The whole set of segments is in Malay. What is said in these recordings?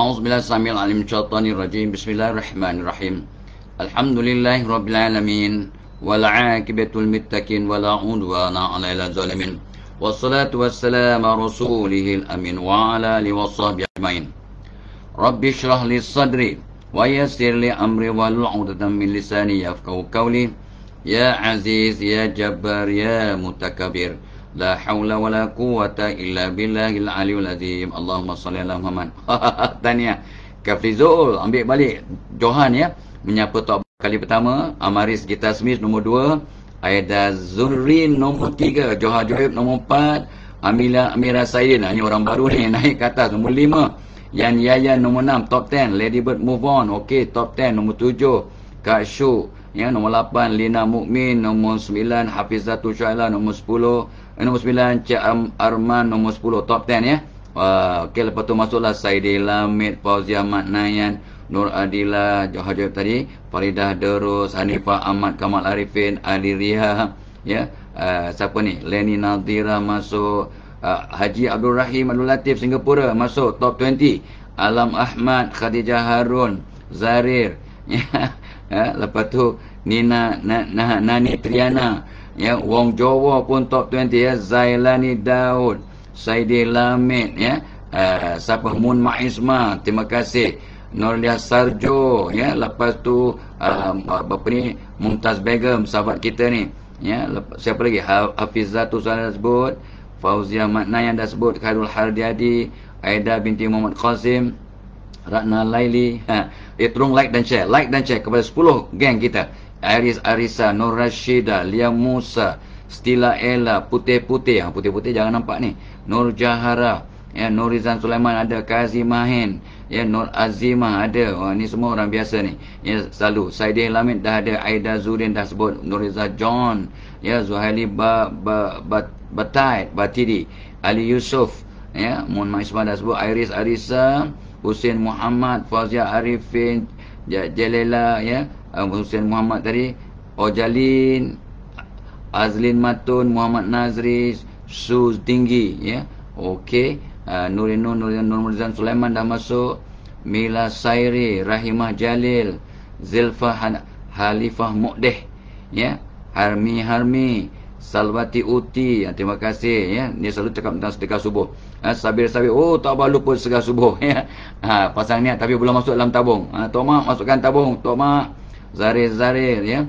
أعوذ بالله السميع العليم من الشيطان الرجيم بسم الله الرحمن الرحيم الحمد لله رب العالمين والعاقبة للمتقين ولا عدوان على الظالمين والصلاة والسلام على رسوله الأمين وعلى آله وصحبه أجمعين رب اشرح لي صدري ويسر لي أمري واحلل عقدة من لساني يفقهوا قولي يا عزيز يا جبار يا متكبر لا حول ولا قوة إلا بالله العلي العظيم اللهم صل على Muhammad. Tahniah Kafrizul, ambil balik Johan ya, menyapa tok kali pertama, Amaris Gita Smith nombor 2, Aida Zurin nombor 3, Johar Joib nombor 4, Amira Saidin, ini orang baru ni naik ke atas nombor 5, Yan Yayan nombor 6 top 10, Lady Bird Move On okey top 10 nombor 7, Kak Shu ya nombor 8, Lina Mukmin nombor 9, Hafizatul Syaila nombor 10, nombor 9 Cik Arman nombor 10 top 10 ya. Okey, lepas tu masuklah Saidi Lamid, Fauzia Mat Nayan, Nur Adila, Johar Joib tadi, Faridah Derus, Hanifah Ahmad, Kamal Arifin, Ali Riha ya. Siapa ni? Leni Nadira masuk, Haji Abdul Rahim Abdul Latif Singapura masuk top 20, Alam Ahmad, Khadijah Harun, Zarir ya. Lepas tu Nina Nani Triana ya, Wong Jowo pun top 20 ya, Zailani Daud, Saidi Lamid ya, siapa Mun Maizma, terima kasih, Norlia Sarjo ya. Lepas tu apa ni, Mumtaz Begum sahabat kita ni ya. Siapa lagi? Hafizatul Salah sebut, Fauzia Matna yang dah sebut, Khairul Hardiadi, Aida binti Muhammad Qasim, Ratna Laili. Tolong like dan share kepada 10 geng kita. Iris Arisa, Nur Rashida, Lia Musa, Stila Ella, Putih-Putih, Putih-Putih jangan nampak ni, Nur Jahara ya, Nur Rizan Sulaiman ada, Kazi Mahin ya, Nur Azimah ada. Ni semua orang biasa ni ya, selalu. Saidin Lamid dah ada, Aida Zurin dah sebut, Nur Riza John ya, Zuhaili Batidi, Ali Yusof ya, Mun Maisma dah sebut, Iris Arisa, Hussein Muhammad, Fauzia Arifin, Jalela ya, Hussein Muhammad tadi, Ojalin, Azlin Matun, Muhammad Nazri, Suz Tinggi ya. Okey, Nur Murzan Sulaiman dah masuk, Mila Sairi, Rahimah Jalil, Zilfa Halifah Muqdeh ya, Harmi, Salwati Uti ya, terima kasih ya. Dia selalu cakap tentang sedekah subuh. Sabir, oh tak apa lupa sedekah subuh ya. Pasang niat tapi belum masuk dalam tabung. Tok Mak masukkan tabung, Tok Mak. Zarir ya.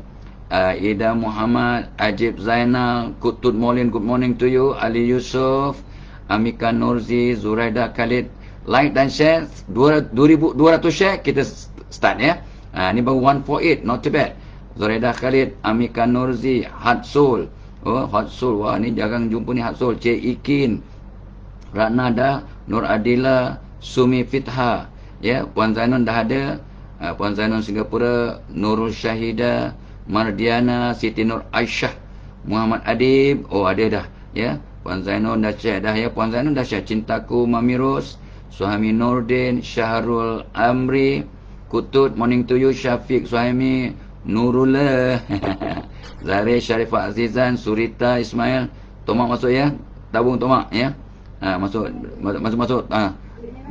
Ida Muhammad, Ajib Zainal, Kutut Molin, good morning to you, Ali Yusof, Amika Nurzi, Zuraida Khalid. Like dan share, 2,200 share kita start ya. Ni baru 148, not too bad. Zuraida Khalid, Amika Nurzi, Hatsul. Hatsul, wah ni jarang jumpa ni Hatsul. Cik Ikin, Ratnada, Nur Adila, Sumi Fitha ya. Puan Zainun dah ada, Puan Zainun Singapura, Nurul Syahida, Mardiana, Siti Nur Aisyah, Muhammad Adib, ada dah ya. Puan Zainun dah share dah ya, Puan Zainun dah share. Cintaku Mamirus, Suhaimi Nurdin, Syahrul Amri, Kutut, morning to you, Syafiq Suhaimi, Nurullah, Zahir Sharifah Azizan, Surita Ismail. Tomak masuk ya, tabung Tomak ya. Masuk.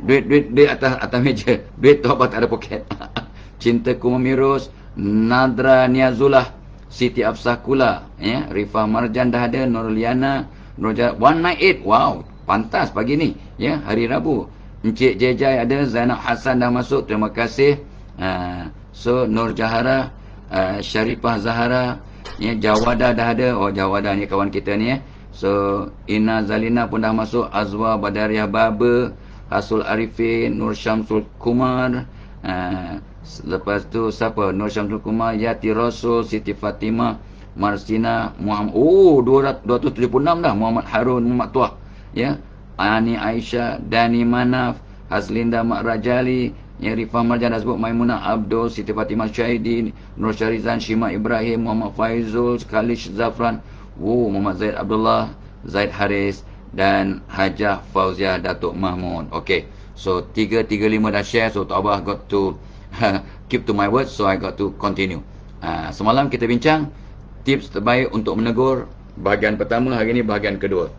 Duit atas meja. Duit tu apa tak ada poket. Cintaku Mamirus, Nadra Niazullah, Siti Afsah Kula ya, Rifah Marjan dah ada, Nurliana, Nurja 198. Wow, pantas pagi ni ya, hari Rabu. Encik Jejai ada, Zainab Hassan dah masuk, terima kasih. So Nur Jahara, Syarifah Zahara ya, Jawada dah ada. Jawada ni kawan kita ni ya. So Ina Zalina pun dah masuk, Azwa Badariah Baba, Hasul Arifin, Nur Syamsul Kumar. Lepas tu siapa? Nur Syamsul Kumar, Yati Rasul, Siti Fatimah, Marsina, Muhammad. 276 dah. Muhammad Harun, Muhammad Tuah ya. Ani Aisyah, Dani Manaf, Haslinda Mak Rajali ya, Rifah Marjan dah sebut, Maimunah Abdul, Siti Fatimah Syahidi, Nur Syarizan, Shima Ibrahim, Muhammad Faizul, Khalish Zafran, Muhammad Zaid Abdullah, Zaid Haris dan Hajah Fauzia Datuk Mahmud. Okey, so 335 dah share. So Tok Abah got to keep to my words, so I got to continue. Semalam kita bincang tips terbaik untuk menegur, bahagian pertama. Hari ni bahagian kedua.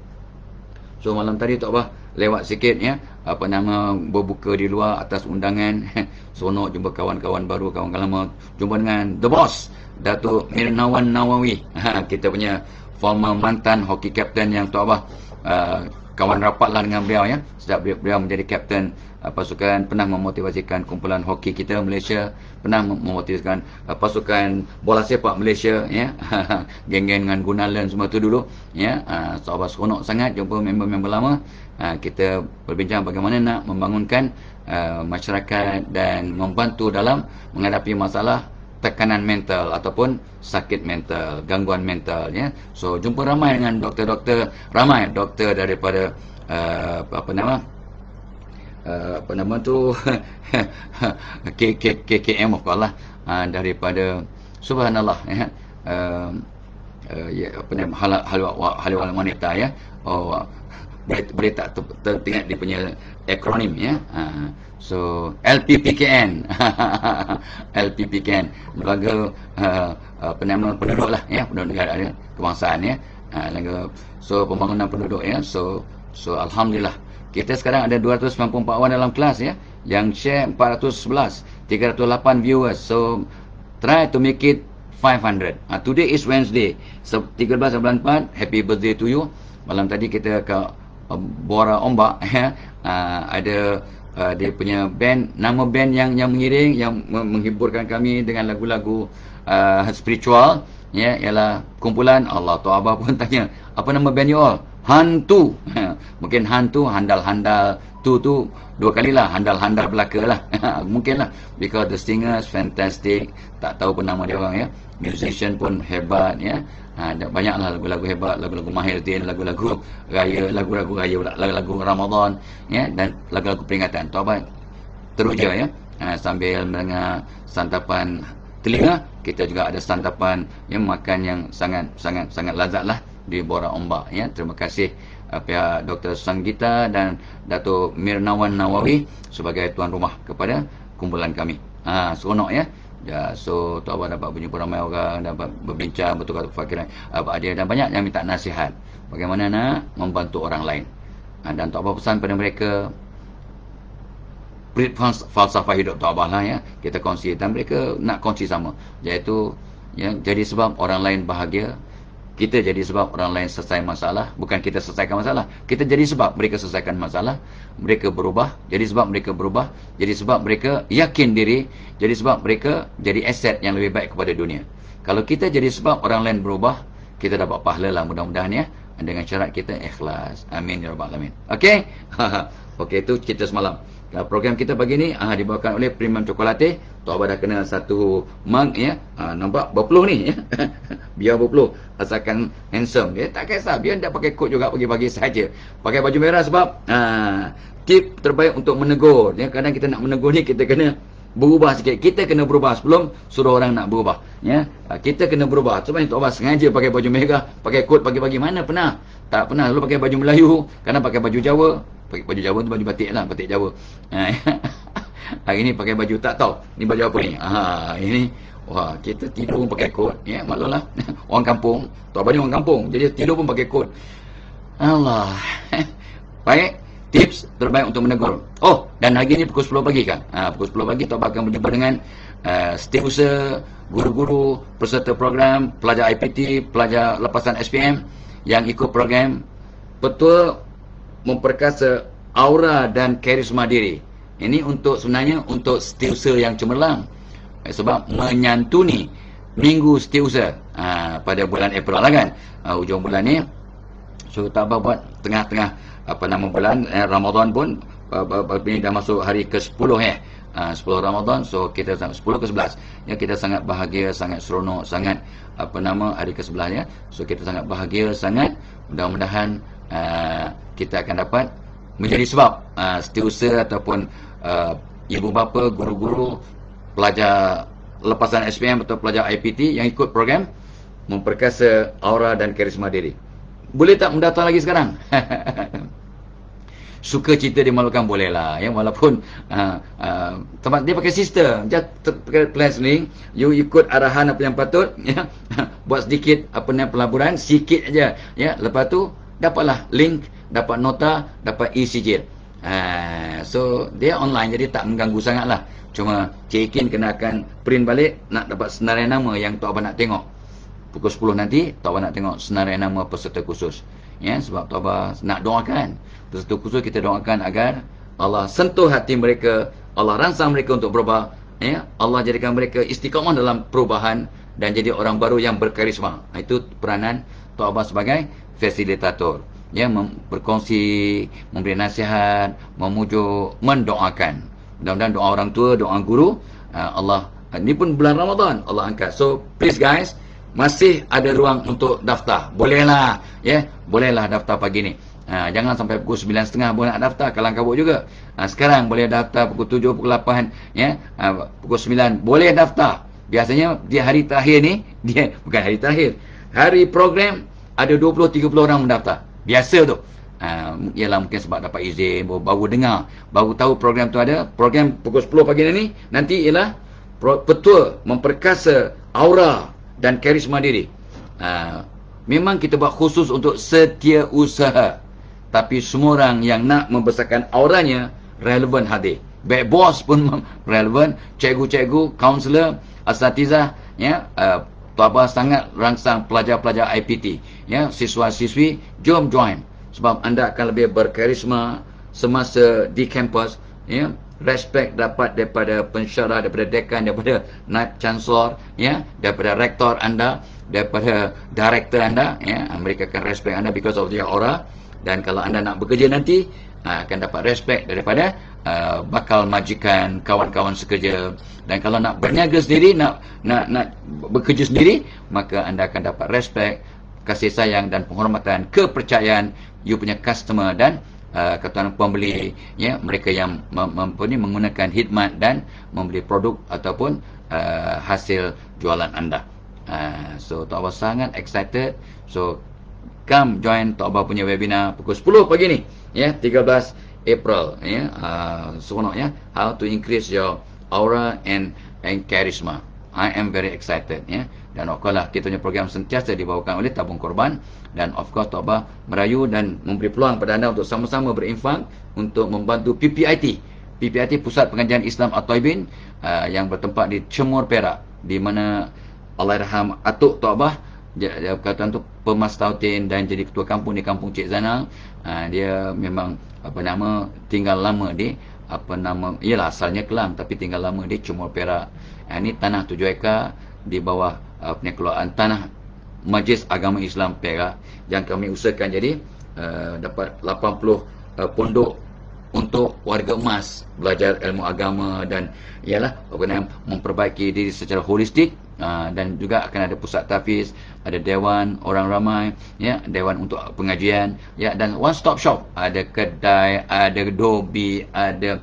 So malam tadi Tok Abah lewat sikit ya, apa nama, berbuka di luar atas undangan. Seronok jumpa kawan-kawan baru, kawan-kawan lama. Jumpa dengan The Boss, Datuk Mirnawan Nawawi. Kita punya former mantan hoki captain yang Tok Abah kawan rapat lah dengan beliau ya. Sejak beliau menjadi kapten pasukan, pernah memotivasikan kumpulan hoki kita Malaysia, pernah memotivasikan pasukan bola sepak Malaysia ya. Geng-geng dengan Gunalan semua tu dulu ya. Sahabat seronok sangat jumpa member-member lama. Kita berbincang bagaimana nak membangunkan masyarakat dan membantu dalam menghadapi masalah tekanan mental ataupun sakit mental, gangguan mental ya. So jumpa ramai dengan doktor-doktor, ramai doktor daripada apa nama tu KKM of Allah, daripada subhanallah ya, ya apa nama, hal wanita ya. Oh, boleh tak teringat dia punya akronim ya. So LPPKN. LPPKN, lembaga penambahan penduduk lah ya, penduduk negara kebangsaan ya. So pembangunan penduduk ya. So alhamdulillah kita sekarang ada 294 orang dalam kelas ya, yang share 411, 308 viewers. So try to make it 500. Today is Wednesday, so 13 bulan 4. Happy birthday to you. Malam tadi kita ke Buara Ombak ya. Ada dia punya band, nama band yang mengiring, yang menghiburkan kami dengan lagu-lagu spiritual ya, ialah kumpulan Allah. Tok Abah pun tanya, apa nama band you all? Hantu. Mungkin hantu, handal-handal tu dua kalilah, handal-handal belaka lah. Mungkin lah, because the singers fantastic, tak tahu pun nama dia orang ya. Musician pun hebat ya. Banyaklah lagu-lagu hebat, lagu-lagu Mahiruddin, lagu-lagu raya, lagu-lagu raya pula, lagu Ramadan ya, dan lagu-lagu peringatan. Tok Abah teruja ya, sambil mendengar santapan telinga. Kita juga ada santapan yang makan yang sangat lazat lah di Buara Ombak ya. Terima kasih pihak Dr. Sanggita dan Datuk Mirnawan Nawawi sebagai tuan rumah kepada kumpulan kami. Seronok ya. So Tok Abah dapat berjumpa ramai orang, dapat berbincang, bertukar fikiran apa dia, dan banyak yang minta nasihat bagaimana nak membantu orang lain. Dan Tok Abah pesan pada mereka, falsafah hidup Tok Abah lah ya, kita kongsi, dan mereka nak kongsi sama, iaitu ya, jadi sebab orang lain bahagia, kita jadi sebab orang lain selesai masalah. Bukan kita selesaikan masalah, kita jadi sebab mereka selesaikan masalah. Mereka berubah, jadi sebab mereka berubah, jadi sebab mereka yakin diri, jadi sebab mereka jadi aset yang lebih baik kepada dunia. Kalau kita jadi sebab orang lain berubah, kita dapat pahala lah mudah-mudahan ya, dengan syarat kita ikhlas. Amin ya rabbal alamin. Okey. Okey, itu cerita semalam. Program kita pagi ni dibawakan oleh Premium Chocolate. Tok Abah dah kena satu mug ya. Nampak berpeluh ni ya. Biar berpeluh, asalkan handsome dia, tak kisah, biar tak pakai coat juga pagi-pagi saja. Pakai baju merah sebab tip terbaik untuk menegur ya. Kadang kita nak menegur ni, kita kena berubah sikit. Kita kena berubah sebelum suruh orang nak berubah ya. Kita kena berubah. Sebab Tok Abah sengaja pakai baju merah, pakai coat pagi-pagi. Mana pernah? Tak pernah. Lalu pakai baju Melayu, kadang pakai baju Jawa. Pakai baju Jawa tu baju batik lah, batik Jawa. Hari ni pakai baju tak tahu ni baju apa ni. Ini wah, kita tidur pun pakai kot ya, maklumlah. Orang kampung, Tok Abah ni orang kampung, jadi tidur pun pakai kot. Allah. Baik, tips terbaik untuk menegur. Oh, dan hari ni pukul 10 pagi kan. Pukul 10 pagi Tok Abah akan berjumpa dengan setiausaha, guru-guru, peserta program, pelajar IPT, pelajar lepasan SPM yang ikut program betul memperkasa aura dan karisma diri. Ini untuk sebenarnya untuk setiausaha yang cemerlang, sebab menyantuni minggu setiausaha pada bulan April lah kan, hujung bulan ni. So Tok Abah buat tengah-tengah bulan Ramadan pun, ini dah masuk hari ke-10 10 Ramadan. So kita 10 ke-11 ya, kita sangat bahagia, sangat seronok, sangat hari ke-11 ya. So kita sangat bahagia sangat. Mudah-mudahan kita akan dapat menjadi sebab setiausaha ataupun ibu bapa, guru-guru, pelajar lepasan SPM atau pelajar IPT yang ikut program memperkasa aura dan karisma diri. Boleh tak mendaftar lagi sekarang? Suka cerita dimalukan boleh lah ya, walaupun tempat dia pakai sistem, just pakai plan sendiri, you ikut arahan apa yang patut ya. Buat sedikit pelaburan sikit aja ya, lepas tu dapatlah link dapat nota, dapat e-sijil. So dia online, jadi tak mengganggu sangat lah. Cuma Cik Ikin kena akan print balik, nak dapat senarai nama yang Tok Abang nak tengok. Pukul 10 nanti Tok Abang nak tengok senarai nama peserta khusus. Ya, sebab Tok Abang nak doakan peserta khusus, kita doakan agar Allah sentuh hati mereka, Allah rangsang mereka untuk berubah, ya, Allah jadikan mereka istiqamah dalam perubahan dan jadi orang baru yang berkarisma. Itu peranan Tok Abang sebagai fasilitator, ya, berkongsi, memberi nasihat, memujuk, mendoakan. Mudah-mudahan doa orang tua, doa guru, Allah, ini pun bulan Ramadan Allah angkat. So please guys, masih ada ruang untuk daftar. Bolehlah, ya, bolehlah daftar pagi ni. Jangan sampai pukul 9.30 boleh nak daftar, kalang kabut juga. Sekarang boleh daftar pukul 7, pukul 8, ya, pukul 9 boleh daftar. Biasanya di hari terakhir ni, dia bukan hari terakhir, hari program ada 20-30 orang mendaftar. Biasa tu. Ialah mungkin sebab dapat izin, baru dengar, baru tahu program tu ada. Program pukul 10 pagi ni nanti ialah petua memperkasa aura dan karisma diri. Memang kita buat khusus untuk setiausaha, tapi semua orang yang nak membesarkan auranya relevan hadir. Baik bos pun relevan, cikgu-cikgu, kaunselor, asatizah, ya, Tok Abang sangat rangsang pelajar-pelajar IPT, ya, siswa-siswi, jom join. Sebab anda akan lebih berkarisma semasa di kampus, ya. Respect dapat daripada pensyarah, daripada dekan, daripada naib chancellor, ya, daripada rektor anda, daripada director anda, ya. Mereka akan respect anda because of their aura. Dan kalau anda nak bekerja nanti, akan dapat respect daripada bakal majikan, kawan-kawan sekerja. Dan kalau nak berniaga sendiri, nak bekerja sendiri, maka anda akan dapat respect, kasih sayang dan penghormatan, kepercayaan you punya customer dan kata pembeli, ya, mereka yang menggunakan khidmat dan membeli produk ataupun hasil jualan anda. So Tok Abang sangat excited. So come join Tok Abang punya webinar pukul 10 pagi ni, ya, 13 April, ya. Seronok, ya, how to increase your aura and charisma. I am very excited, ya. Dan of course lah, kita punya program sentiasa dibawakan oleh Tabung Korban. Dan of course Tok Abang merayu dan memberi peluang pada anda untuk sama-sama berinfak untuk membantu PPIT. PPIT Pusat Pengajian Islam At-Taibin, yang bertempat di Cemor, Perak, di mana Allahyarham Atuk Tok Abang, dia kata tu pemastautin dan jadi ketua kampung di kampung Cik Zanal. Dia memang tinggal lama di ialah asalnya Kelang tapi tinggal lama di Cemor, Perak. Ini tanah 7 ekar di bawah pengelolaan tanah Majlis Agama Islam Perak, yang kami usahakan jadi dapat 80 pondok untuk warga emas belajar ilmu agama dan ialah memperbaiki diri secara holistik. Dan juga akan ada pusat tahfiz, ada dewan orang ramai, ya, dewan untuk pengajian, ya, dan one stop shop, ada kedai, ada dobi, ada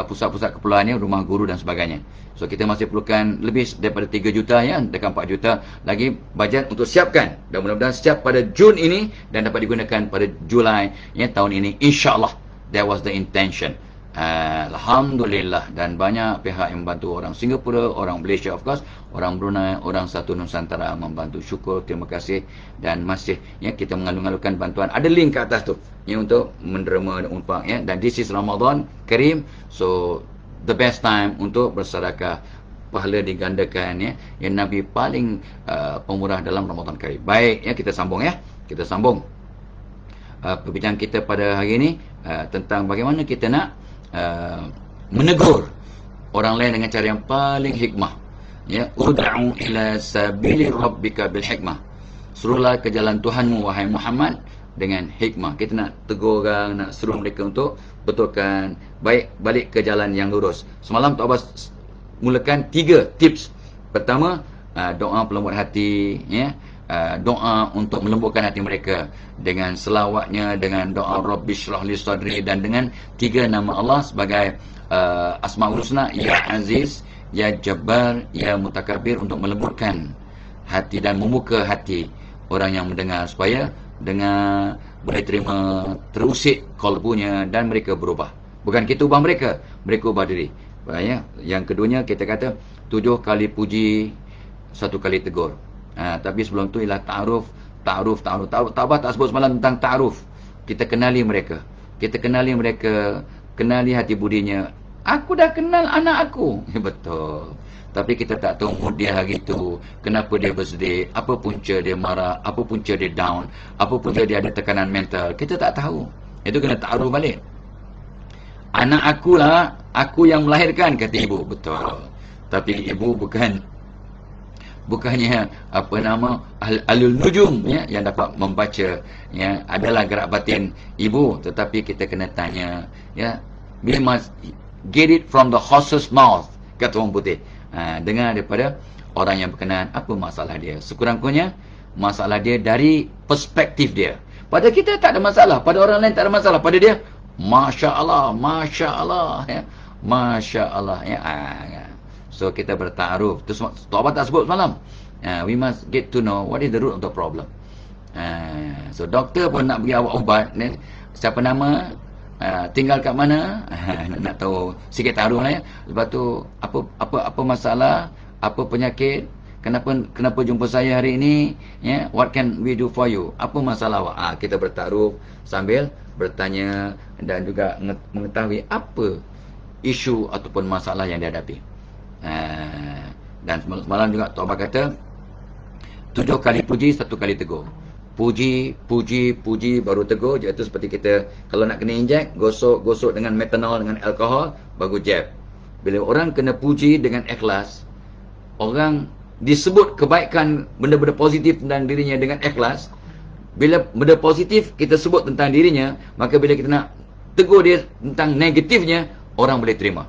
pusat-pusat keperluannya, rumah guru dan sebagainya. So kita masih perlukan lebih daripada 3 juta, ya, dekat 4 juta lagi bajet untuk siapkan, dan mudah-mudahan siap pada Jun ini dan dapat digunakan pada Julai, ya, tahun ini, insyaAllah. That was the intention. Alhamdulillah. Dan banyak pihak yang membantu, orang Singapura, orang Malaysia, of course, orang Brunei, orang satu Nusantara membantu. Syukur, terima kasih. Dan masih, ya, kita mengalung-alungkan bantuan. Ada link ke atas tu, ya, untuk menderma dan unpak, ya. Dan this is Ramadan Karim, so the best time untuk bersedekah, pahala digandakan, ya. Yang Nabi paling pemurah dalam Ramadan Karim. Baik, ya, kita sambung, ya. Kita sambung perbincangan kita pada hari ini tentang bagaimana kita nak menegur orang lain dengan cara yang paling hikmah, ya. Ud'u ila sabili rabbika bil hikmah. Serulah ke jalan Tuhanmu wahai Muhammad dengan hikmah. Kita nak tegur orang, nak seru mereka untuk betulkan balik ke jalan yang lurus. Semalam Tok Abang mulakan 3 tips. Pertama, doa pelembut hati, ya. Doa untuk melembutkan hati mereka dengan selawatnya, dengan doa Rabbi syrah li sadri, dan dengan 3 nama Allah sebagai Asmaul Husna, Ya Aziz, Ya Jabbar, Ya Mutakabbir, untuk melembutkan hati dan membuka hati orang yang mendengar supaya dengar, boleh terima, terusik kalbunya dan mereka berubah. Bukan kita ubah mereka, mereka ubah diri, ya. Yang keduanya kita kata 7 kali puji, 1 kali tegur. Tapi sebelum tu ialah ta'aruf Ta'aruf. Tabah tak sebut semalam tentang ta'aruf. Kita kenali mereka. Kenali hati budinya. Aku dah kenal anak aku. Betul. Tapi kita tak tahu mood dia hari itu, kenapa dia bersedih, apa punca dia marah, apa punca dia down, apa punca dia ada tekanan mental. Kita tak tahu. Itu kena ta'aruf balik. Anak aku lah, aku yang melahirkan, kata ibu. Betul. Tapi ibu bukannya alul nujum, ya, yang dapat membaca, ya, adalah gerak batin ibu. Tetapi kita kena tanya, ya, we must get it from the horse's mouth, kata orang putih. Dengar daripada orang yang berkenaan apa masalah dia. Sekurang-kurangnya masalah dia dari perspektif dia. Pada kita tak ada masalah, pada orang lain tak ada masalah, pada dia Masya Allah, ya. Masya Allah, ya. So kita bertaaruf. Terus Taubat tak sebut semalam. We must get to know what is the root of the problem. So doktor pun nak bagi awak ubat, siapa nama, tinggal kat mana, nak tahu sikit taruh lah, ya. Lepas tu apa masalah, apa penyakit, kenapa jumpa saya hari ini, ya, what can we do for you, apa masalah awak. Kita bertaruh sambil bertanya dan juga mengetahui apa isu ataupun masalah yang dihadapi. Dan semalam juga Taubat kata 7 kali puji, 1 kali tegur. Puji baru tegur. Iaitu seperti kita kalau nak kena injek, gosok dengan metanol, dengan alkohol, baru jab. Bila orang kena puji dengan ikhlas, orang disebut kebaikan, benda-benda positif tentang dirinya dengan ikhlas. Bila benda positif kita sebut tentang dirinya, maka bila kita nak tegur dia tentang negatifnya, orang boleh terima.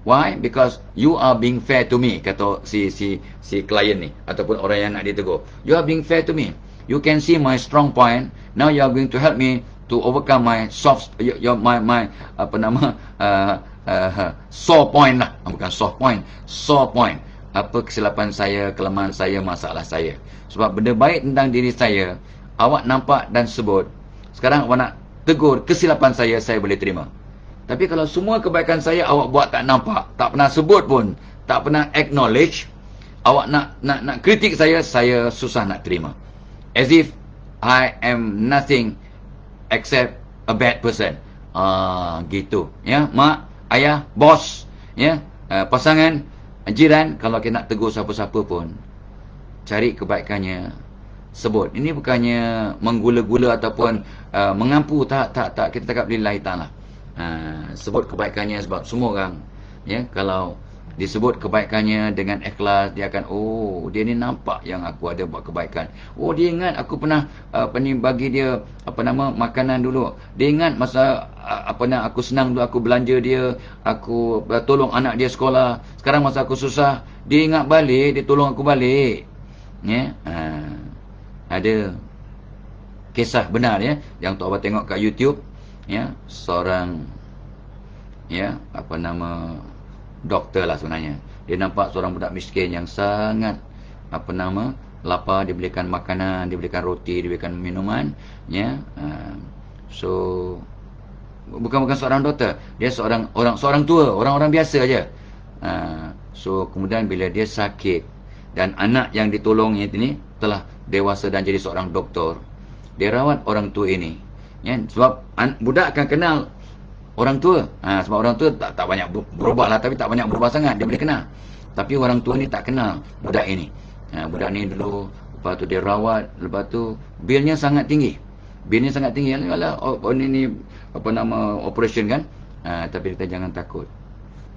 Why? Because you are being fair to me, kata si klien ni ataupun orang yang nak ditegur. You are being fair to me. You can see my strong point. Now you are going to help me to overcome my soft, my sore point lah. Bukan soft point, sore point. Apa kesilapan saya, kelemahan saya, masalah saya. Sebab benda baik tentang diri saya, awak nampak dan sebut. Sekarang awak nak tegur kesilapan saya boleh terima. Tapi kalau semua kebaikan saya awak buat tak nampak, tak pernah sebut pun, tak pernah acknowledge, awak nak kritik saya susah nak terima. As if I am nothing except a bad person. Gitu, ya, mak, ayah, bos, ya, pasangan, jiran, kalau kita nak tegur siapa-siapa pun, cari kebaikannya, sebut. Ini bukannya menggula-gula ataupun mengampu, tak, kita cakap lillahi ta'ala. Sebut kebaikannya, sebab semua orang, ya, kalau disebut kebaikannya dengan ikhlas, dia akan, oh, dia ni nampak yang aku ada buat kebaikan. Oh, dia ingat aku pernah bagi dia makanan dulu. Dia ingat masa aku senang dulu, aku belanja dia, aku tolong anak dia sekolah. Sekarang masa aku susah, dia ingat balik, dia tolong aku balik. Ya, ada kisah benar, ya, yang Tok Abah tengok kat YouTube, ya, seorang, ya, doktor lah sebenarnya. Dia nampak seorang budak miskin yang sangat lapar, dibelikan makanan, dibelikan roti, dibelikan minuman, ya. So bukan seorang doktor, dia seorang tua, orang biasa aja. So kemudian bila dia sakit dan anak yang ditolongnya ini telah dewasa dan jadi seorang doktor, dia rawat orang tua ini, ya, sebab budak akan kenal orang tua. Sebab orang tua tak banyak berubah lah, tapi tak banyak berubah sangat, dia boleh kenal. Tapi orang tua ni tak kenal budak ini. Budak ni dulu, lepas tu dia rawat, lepas tu bilnya sangat tinggi. Alah, ini operation kan. Tapi kita jangan takut.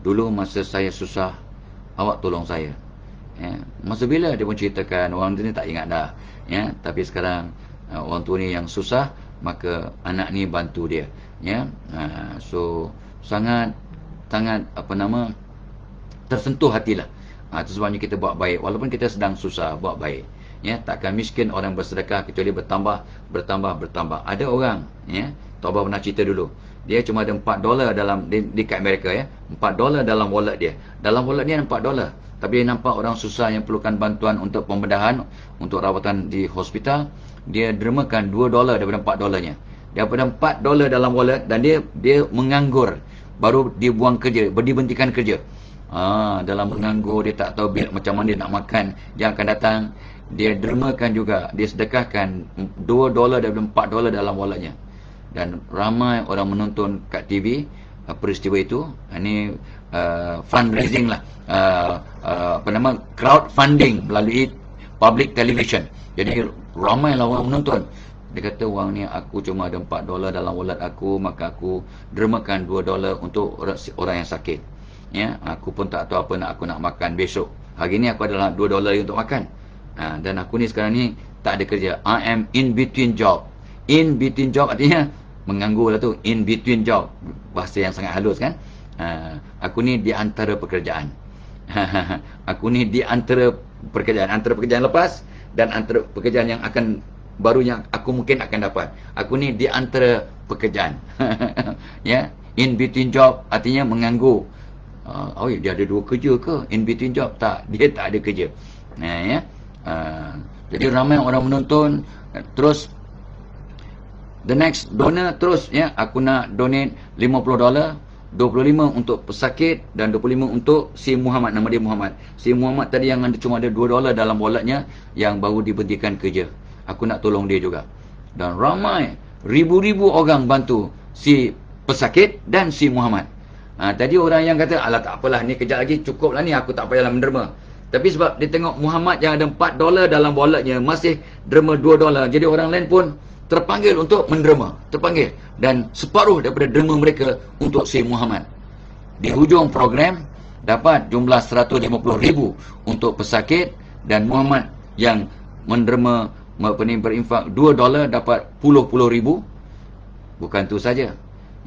Dulu masa saya susah, awak tolong saya. Ya, masa bila dia pun ceritakan, orang tu ni tak ingat dah. Ya, tapi sekarang orang tua ni yang susah, maka anak ni bantu dia. Ya, so sangat tersentuh hatilah. Itu sebabnya kita buat baik, walaupun kita sedang susah, buat baik. Ya, takkan miskin orang bersedekah kecuali bertambah. Ada orang, ya, Tok Abah pernah cerita dulu, dia cuma ada $4 dalam dekat Amerika, ya, $4 dalam wallet dia. Dalam wallet dia ada $4, tapi dia nampak orang susah yang perlukan bantuan untuk pembedahan, untuk rawatan di hospital, dia dermakan $2 daripada $4-nya. Daripada $4 dalam wallet, dan dia menganggur, baru dia buang kerja, dibentikan kerja. Dalam menganggur, dia tak tahu macam mana dia nak makan, dia akan datang, dia dermakan juga, dia sedekahkan $2 daripada $4 dalam walletnya. Dan ramai orang menonton kat TV peristiwa itu. Ini fundraising lah, crowdfunding melalui public television. Jadi ramailah orang menonton. Dia kata, wang ni aku cuma ada $4 dalam wallet aku, maka aku dermakan $2 untuk orang yang sakit. Ya, aku pun tak tahu apa aku nak makan besok. Hari ni aku adalah $2 untuk makan. Dan aku ni sekarang ni tak ada kerja. I am in between job. In between job artinya menganggur lah tu. In between job, bahasa yang sangat halus kan. Aku ni di antara pekerjaan. Aku ni di antara pekerjaan. Antara pekerjaan lepas dan antara pekerjaan yang akan baru yang aku mungkin akan dapat. Aku ni di antara pekerjaan. Ya, in between job artinya menganggur. Dia ada 2 kerja ke? In between job? Tak, dia tak ada kerja. Ya. Jadi ramai orang menonton. Terus the next donor terus, ya, aku nak donate $50, 25 untuk pesakit dan 25 untuk si Muhammad. Nama dia Muhammad. Si Muhammad tadi yang cuma ada $2 dalam walletnya, yang baru diberhentikan kerja. Aku nak tolong dia juga. Dan ramai, ribu-ribu orang bantu si pesakit dan si Muhammad. Tadi orang yang kata, alah tak apalah, ni kejap lagi cukup lah ni, aku tak payahlah menderma. Tapi sebab dia tengok Muhammad yang ada $4 dalam walletnya masih derma $2, jadi orang lain pun terpanggil untuk menderma. Terpanggil. Dan separuh daripada derma mereka untuk si Muhammad. Di hujung program, dapat jumlah 150,000 untuk pesakit, dan Muhammad yang menderma, berinfak $2 dapat puluh ribu. Bukan tu saja,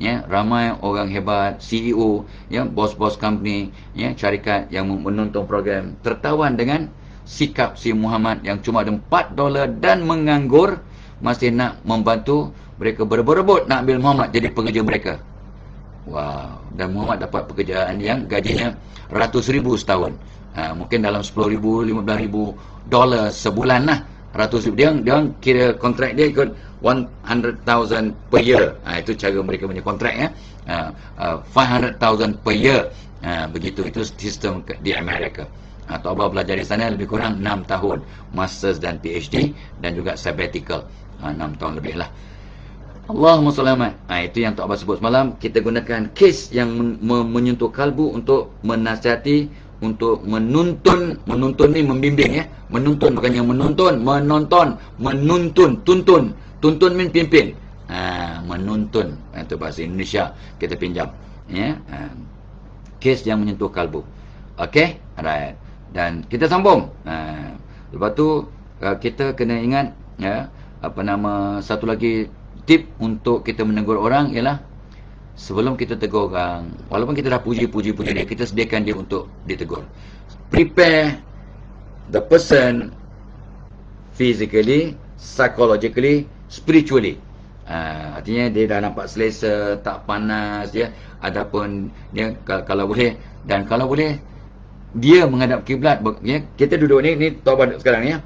ya, ramai orang hebat, CEO, ya, bos-bos company, ya, syarikat yang menonton program tertawan dengan sikap si Muhammad yang cuma ada $4 dan menganggur, masih nak membantu mereka, berebut nak ambil Muhammad jadi pekerja mereka. Wow. Dan Muhammad dapat pekerjaan yang gajinya ratus ribu setahun. Mungkin dalam $10,000, $15,000 sebulan lah. Ratus ribu. Dia kira kontrak dia ikut 100,000 per year. Itu cara mereka punya kontrak, ya. 500,000 per year. Begitu. Itu sistem di Amerika. Tok Abah belajar di sana lebih kurang 6 tahun. Masters dan PhD. Dan juga sabbatical. 6 tahun lebih lah. Allahumma salli Muhammad. Itu yang Tok Abah sebut semalam. Kita gunakan kes yang menyentuh kalbu untuk menasihati, untuk menuntun. Menuntun ni membimbing, ya. Menuntun bukannya menonton. Menuntun. Tuntun mean pimpin. Menuntun. Itu bahasa Indonesia kita pinjam, ya. Kes yang menyentuh kalbu. Okey, alright. Dan kita sambung. Lepas tu kita kena ingat, ya, satu lagi tip untuk kita menegur orang ialah, sebelum kita tegur orang, walaupun kita dah puji dia, kita sediakan dia untuk ditegur. Prepare the person physically, psychologically, spiritually. Artinya dia dah nampak selesa, tak panas, ya. Adapun dia kalau boleh, dan kalau boleh dia menghadap kiblat, ya. Kita duduk ni Tok Abah sekarang, ya.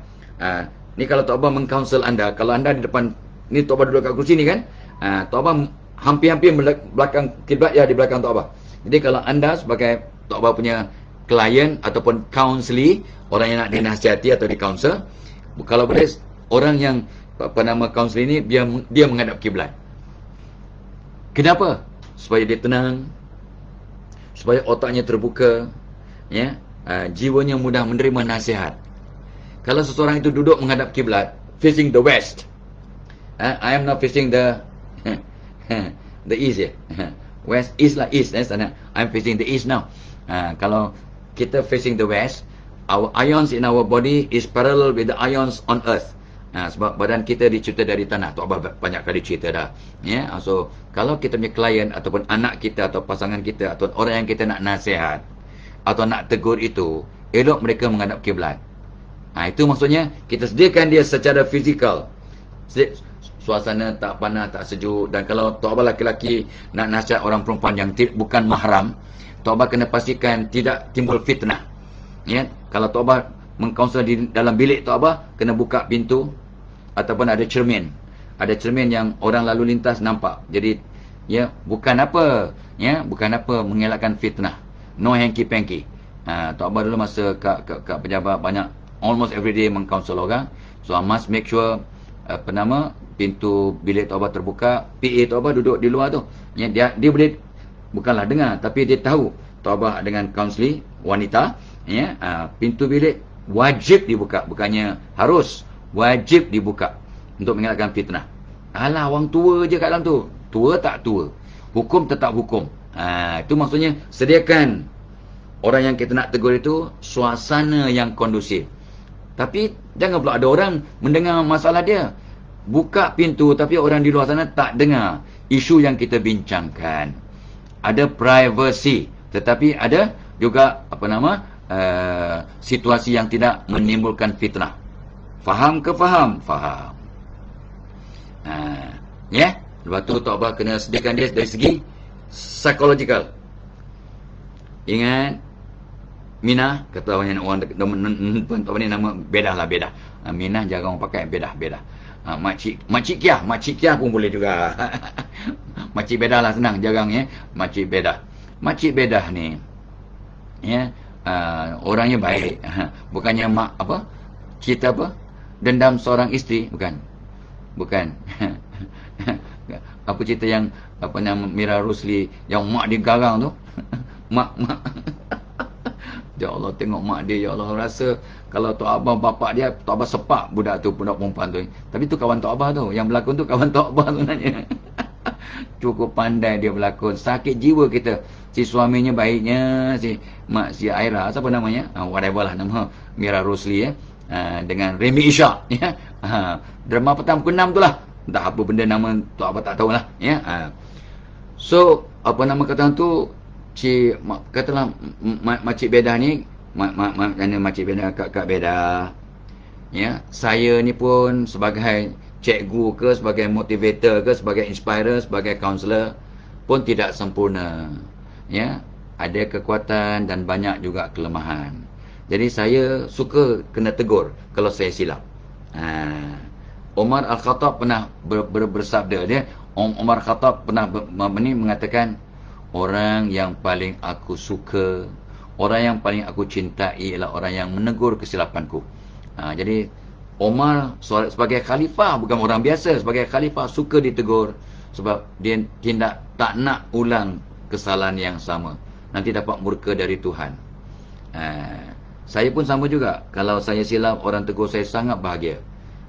Ni kalau Tok Abah mengkaunsel anda, kalau anda di depan ni, Tok Abah duduk kat kursi ni kan, Tok Abah hampir-hampir belakang kiblat, ya, di belakang Tok Abah. Jadi kalau anda sebagai Tok Abah punya klien ataupun counselee, orang yang nak dinasihati atau dikaunsel, kalau boleh orang yang counselee ni dia menghadap kiblat. Kenapa? Supaya dia tenang, supaya otaknya terbuka, ya, jiwanya mudah menerima nasihat. Kalau seseorang itu duduk menghadap kiblat, facing the west, I am not facing the east, ya. West, east lah, east. I'm facing the east now. Kalau kita facing the west, our ions in our body is parallel with the ions on earth. Sebab badan kita dicipta dari tanah. Tok Abah banyak kali cerita dah, ya. So kalau kita punya klien ataupun anak kita atau pasangan kita atau orang yang kita nak nasihat atau nak tegur itu, elok mereka menghadap kiblat. Itu maksudnya kita sediakan dia secara fizikal, suasana tak panas, tak sejuk. Dan kalau Tok Abah laki-laki nak nasihat orang perempuan yang bukan mahram, Tok Abah kena pastikan tidak timbul fitnah, ya. Kalau Tok Abah mengkaunsel di dalam bilik Tok Abah, kena buka pintu ataupun ada cermin. Ada cermin yang orang lalu lintas nampak. Jadi, ya, bukan apa mengelakkan fitnah. no hanky-panky. Tok Abah dulu masa kat pejabat banyak, almost every day meng-counsel orang. So I must make sure pintu bilik Tok Abah terbuka, PA Tok Abah duduk di luar tu. Ya, dia boleh bukanlah dengar, tapi dia tahu Tok Abah dengan kaunseling wanita, ya, pintu bilik wajib dibuka, bukannya harus, wajib dibuka untuk mengelakkan fitnah. Alah, orang tua je kat dalam tu. Tua tak tua, hukum tetap hukum. Itu maksudnya sediakan orang yang kita nak tegur itu suasana yang kondusif. Tapi jangan pula ada orang mendengar masalah dia. Buka pintu tapi orang di luar sana tak dengar isu yang kita bincangkan. Ada privacy, tetapi ada juga situasi yang tidak menimbulkan fitnah. Faham ke faham? Faham. Ya, lepas tu Tok Abah kena sediakan dia dari segi psychological. Ingat, Minah, kata orang Tok Abah ni nama Bedah lah, Bedah. Minah jarang orang pakai Bedah. Makcik Kiah pun boleh juga. Makcik Bedah lah, senang, jarang ya. Makcik Bedah ni, ya, orangnya baik. Bukannya kita dendam seorang isteri, bukan. Apa cerita yang Mira Rusli yang mak dia garang tu. mak Ya Allah, tengok mak dia, ya Allah, rasa kalau Tok Abah bapak dia, Tok Abah sepak budak perempuan tu. Tapi tu kawan Tok Abah tu, yang berlakon tu kawan Tok Abah sebenarnya. Cukup pandai dia berlakon. Sakit jiwa kita. Si suaminya baiknya, si Aira, siapa namanya? Whatever lah nama Mira Rusli, ya. Dengan Remy Ishak, ya. Drama petang pukul 6 tu lah. Entah apa benda nama Tok Abah tak tahulah, ya. So, apa nama kata tu, katalah Makcik Bedah ni, Makcik Bedah, Kak Bedah, ya, saya ni pun sebagai cikgu ke, sebagai motivator ke, sebagai inspirer, sebagai counselor pun tidak sempurna, ya, ada kekuatan dan banyak juga kelemahan. Jadi saya suka kena tegur kalau saya silap. Umar Al-Khattab pernah bersabda, dia Umar Khattab pernah mengatakan, orang yang paling aku suka, orang yang paling aku cintai ialah orang yang menegur kesilapanku. Jadi Umar sebagai khalifah, bukan orang biasa, sebagai khalifah suka ditegur sebab dia tak nak ulang kesalahan yang sama, nanti dapat murka dari Tuhan. Saya pun sama juga, kalau saya silap orang tegur saya sangat bahagia.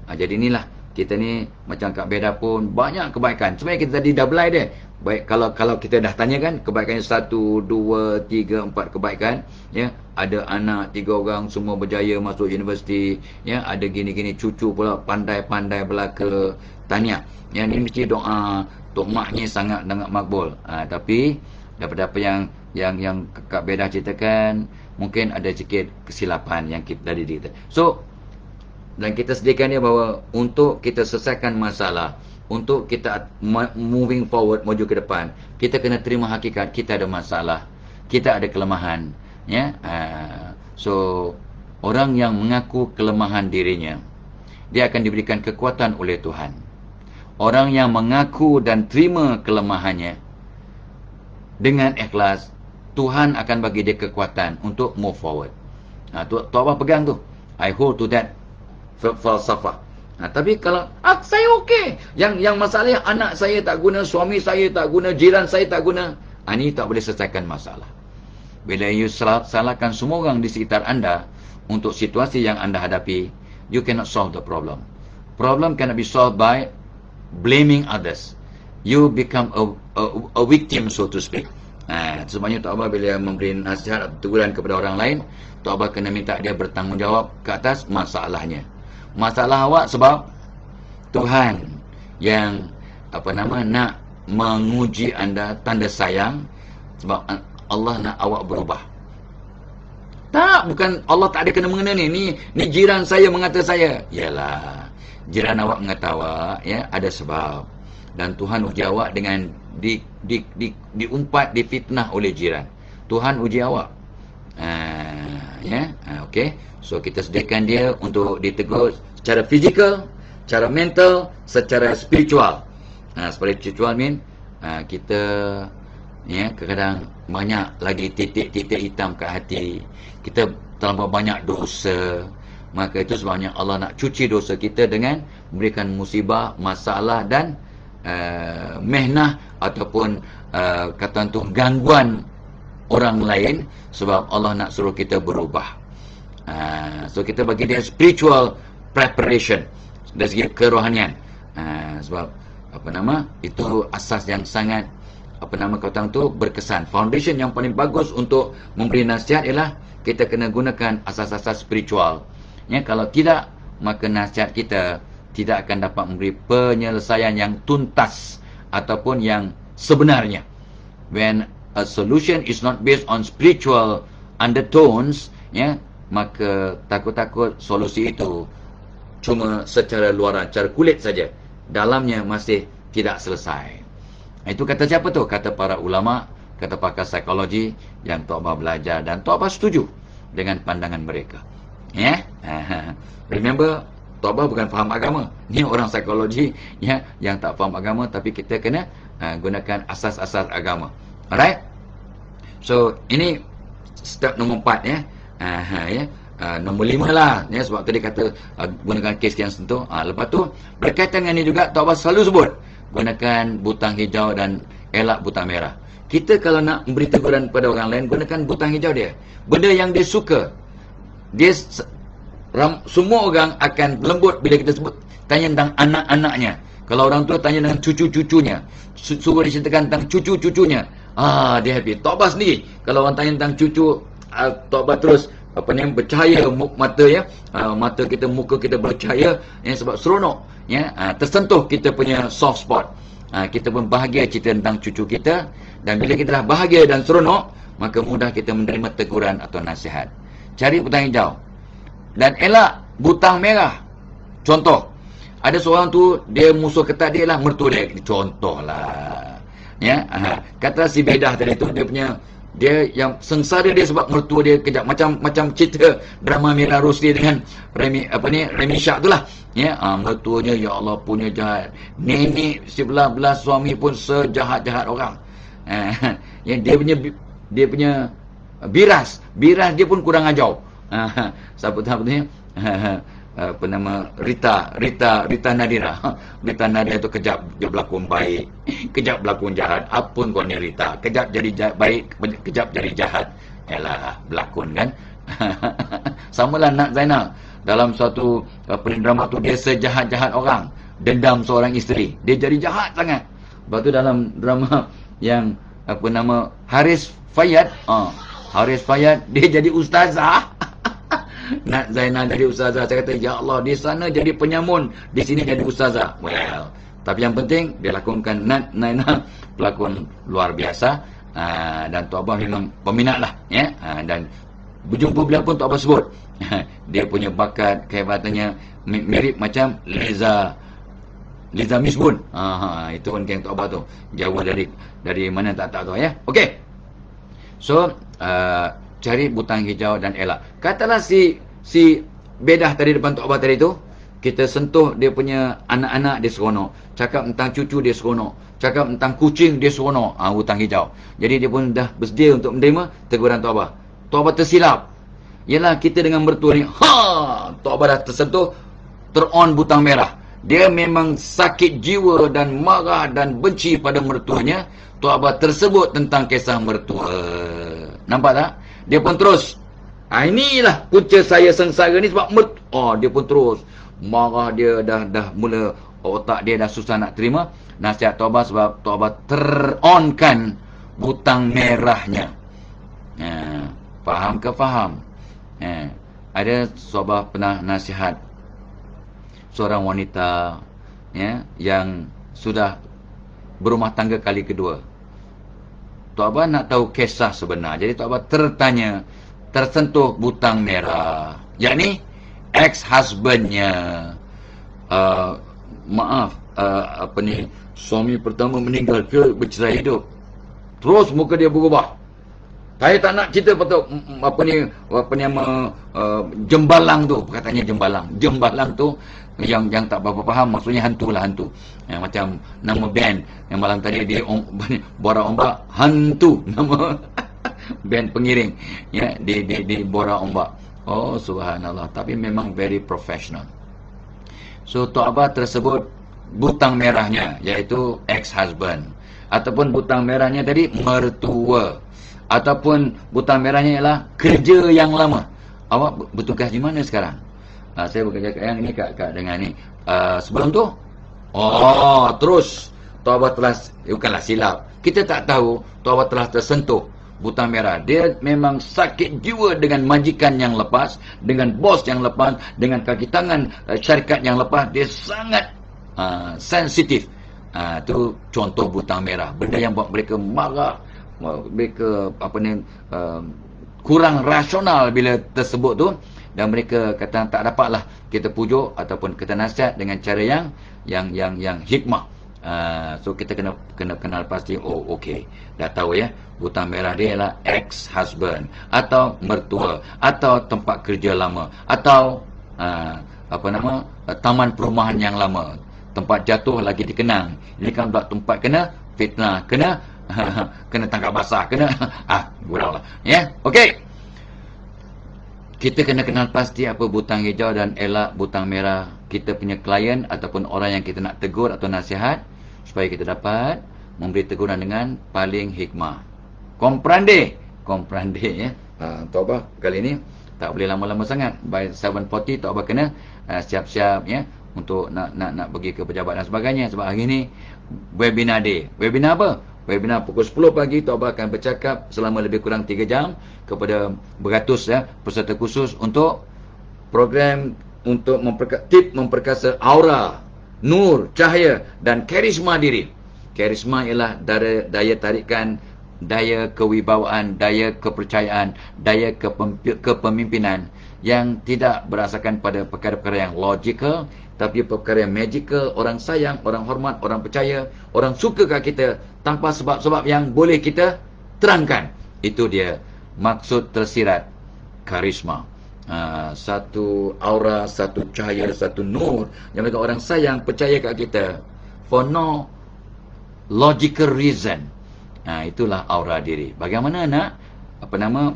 Jadi inilah, kita ni macam Kak Bedah pun banyak kebaikan. Sebenarnya kita tadi dah belai dia. Baik, kalau kita dah tanya kan, kebaikannya 1, 2, 3, 4 kebaikan, ya. Ada anak 3 orang semua berjaya masuk universiti, ya. Ada gini-gini, cucu pula pandai-pandai belaka. Tahniah. Ya, ni mesti doa Tok Mak ni sangat makbul. Tapi daripada apa yang Kak Bedah ceritakan, mungkin ada sikit kesilapan yang kita tadi kita. So, dan kita sediakan dia bahawa untuk kita selesaikan masalah, untuk kita moving forward, maju ke depan, kita kena terima hakikat kita ada masalah, kita ada kelemahan, ya. So orang yang mengaku kelemahan dirinya, dia akan diberikan kekuatan oleh Tuhan. Orang yang mengaku dan terima kelemahannya dengan ikhlas, Tuhan akan bagi dia kekuatan untuk move forward. Tok Abah pegang tu, I hold to that falsafah. Tapi kalau saya okey, yang masalah anak saya tak guna, suami saya tak guna, jiran saya tak guna, ini tak boleh selesaikan masalah. Bila you salahkan semua orang di sekitar anda untuk situasi yang anda hadapi, you cannot solve the problem. Problem cannot be solved by blaming others. You become a victim, so to speak. Sebabnya Tok Abah bila memberi nasihat atau teguran kepada orang lain, Tok Abah kena minta dia bertanggungjawab ke atas masalahnya. Masalah awak sebab Tuhan yang nak menguji anda, tanda sayang, sebab Allah nak awak berubah. Tak, bukan Allah tak ada kena mengena ni jiran saya mengata saya. Yalah, jiran awak mengata awak, ya, ada sebab. Dan Tuhan uji awak dengan diumpat, difitnah oleh jiran. Tuhan uji awak. Okey. So kita sediakan dia untuk ditegur secara fizikal, secara mental, secara spiritual. Secara spiritual kita Ya, kadang-kadang banyak lagi titik-titik hitam kat hati. Kita terlalu banyak dosa. Maka itu sebabnya Allah nak cuci dosa kita dengan memberikan musibah, masalah dan mehnah ataupun kata tu gangguan orang lain, sebab Allah nak suruh kita berubah. So kita bagi dia spiritual preparation dari segi kerohanian. Sebab itu asas yang sangat kata tu berkesan. Foundation yang paling bagus untuk memberi nasihat ialah kita kena gunakan asas-asas spiritual. Ya, kalau tidak, maka nasihat kita tidak akan dapat memberi penyelesaian yang tuntas ataupun yang sebenarnya. When a solution is not based on spiritual undertones, ya, maka takut-takut solusi itu cuma secara luaran, secara kulit saja. Dalamnya masih tidak selesai. Itu kata siapa tu? Kata para ulama, kata pakar psikologi yang Tok Bah belajar, dan Tok Bah setuju dengan pandangan mereka. Ya, remember, Tok Bah bukan faham agama. Ni orang psikologi ya, yang tak faham agama, tapi kita kena gunakan asas-asas agama. Alright? So, ini step nombor 4 ya. Nombor 5 lah ya, sebab tadi kata gunakan kes yang sentuh. Lepas tu berkaitan dengan ini juga, Tok Bah selalu sebut gunakan butang hijau dan elak butang merah. Kita kalau nak memberi teguran pada orang lain, gunakan butang hijau dia. Benda yang dia suka. Semua orang akan lembut bila kita sebut, tanya tentang anak-anaknya. Kalau orang tua tanya tentang cucu-cucunya, suruh diceritakan tentang cucu-cucunya, dia happy. Tok Bah sendiri, kalau orang tanya tentang cucu, Tok Bah terus bercahaya mata ya, mata kita, muka kita bercahaya ya, sebab seronok ya, tersentuh kita punya soft spot. Kita pun bahagia cerita tentang cucu kita, dan bila kita dah bahagia dan seronok, maka mudah kita menerima teguran atau nasihat. Cari butang hijau dan elak butang merah. Contoh, ada seorang tu, dia musuh ketat dia lah mertua dia. Contohlah ya, kata si Bedah tadi tu, dia yang sengsara dia sebab mertua dia kejap, macam cerita drama Mira Rosli dengan Remy Shah tu lah ya. Mertuanya ya Allah punya jahat, nenek sebelah belah suami pun sejahat-jahat orang. Ya, dia punya biras dia pun kurang ajar. Siapa ni? Rita Nadira. Rita Nadira tu kejap dia berlakon baik, kejap berlakon jahat. Apun kau ni Rita, kejap jadi baik, kejap jadi jahat. Yalah, berlakon kan. Samalah Nak Zainal dalam suatu drama tu, dia sejahat-jahat orang, dendam seorang isteri, dia jadi jahat sangat. Lepas tu dalam drama yang Haris Fayyad, Haris Fayyad, dia jadi ustazah. Nak Zainal jadi ustazah. Saya kata, ya Allah, di sana jadi penyamun, di sini jadi ustazah. Well, tapi yang penting dia lakonkan Nak Zainal pelakon luar biasa. Dan Tok Bah memang peminat lah ya. Dan berjumpa beliau pun Tok Bah sebut dia punya bakat, kehebatannya mirip macam Liza Misbun. Itu pun geng Tok Bah tu, jauh dari mana tak tahu ya. Okey. So cari butang hijau dan elak. Katalah si Bedah tadi depan Tok Bah tadi tu, kita sentuh dia punya anak-anak, dia seronok. Cakap tentang cucu, dia seronok. Cakap tentang kucing, dia seronok. Butang hijau. Jadi dia pun dah bersedia untuk menerima teguran Tok Bah. Tok Bah tersilap. Yalah, kita dengan mertua ni, Tok Bah dah tersentuh, teron butang merah. Dia memang sakit jiwa dan marah dan benci pada mertuanya. Tok Bah tersebut tentang kisah mertua. Nampak tak? Dia pun terus, inilah punca saya sengsara ni sebab dia pun terus marah. Dia dah mula, otak dia dah susah nak terima nasihat Tok Bah, sebab Tok Bah teronkan butang merahnya. Faham ke faham? Ada Tok pernah nasihat seorang wanita ya, yang sudah berumah tangga kali kedua. Tok Bah nak tahu kisah sebenar. Jadi Tok Bah tersentuh butang merah, yakni ex-husbandnya. Suami pertama meninggal ke bercerai hidup. Terus muka dia berubah. Saya tak nak cerita betul apa ni jembalang tu, katanya jembalang. Jembalang tu yang tak apa faham, maksudnya hantu lah, hantu. Yang macam nama band yang malam tadi di Bora Ombak, hantu nama band pengiring ya di Bora Ombak. Oh subhanallah, tapi memang very professional. So Tok Abah tersebut butang merahnya iaitu ex-husband, ataupun butang merahnya tadi mertua, ataupun butang merahnya ialah kerja yang lama. Awak bertugas di mana sekarang? Saya bekerja kat yang ini, kat dengan ni. Sebelum tu, terus Tok Abah telah, bukanlah silap, kita tak tahu Tok Abah telah tersentuh butang merah. Dia memang sakit jiwa dengan majikan yang lepas, dengan bos yang lepas, dengan kaki tangan syarikat yang lepas. Dia sangat sensitif. Itu contoh butang merah. Benda yang buat mereka marah, mereka kurang rasional bila tersebut tu, dan mereka kata tak dapatlah kita pujuk ataupun kita nasihat dengan cara yang hikmah. So kita kena kenal pasti. Okey, dah tahu ya, butang merah dia ialah ex-husband atau mertua atau tempat kerja lama atau taman perumahan yang lama, tempat jatuh lagi dikenang. Ini kan pula tempat kena fitnah, kena tangkap basah, kena gurau lah ya. Okey, kita kena kenal pasti apa butang hijau dan elak butang merah kita punya klien ataupun orang yang kita nak tegur atau nasihat, supaya kita dapat memberi teguran dengan paling hikmah. Comprende ya. Tok Abah kali ni tak boleh lama-lama sangat. By 7:40 Tok Abah kena siap-siap ya untuk nak pergi ke pejabat dan sebagainya. Sebab hari ni webinar day. Webinar apa? Webinar pukul 10 pagi Tok Abah akan bercakap selama lebih kurang 3 jam kepada beratus ya peserta khusus untuk program untuk memperkasa aura, nur, cahaya dan karisma diri. Karisma ialah daya tarikan, daya kewibawaan, daya kepercayaan, daya kepemimpinan yang tidak berdasarkan pada perkara-perkara yang logical, tapi perkara yang magical. Orang sayang, orang hormat, orang percaya, orang suka kat kita tanpa sebab-sebab yang boleh kita terangkan. Itu dia maksud tersirat karisma. Satu aura, satu cahaya, satu nur yang mereka orang sayang, percaya kat kita for no logical reason. Itulah aura diri. Bagaimana nak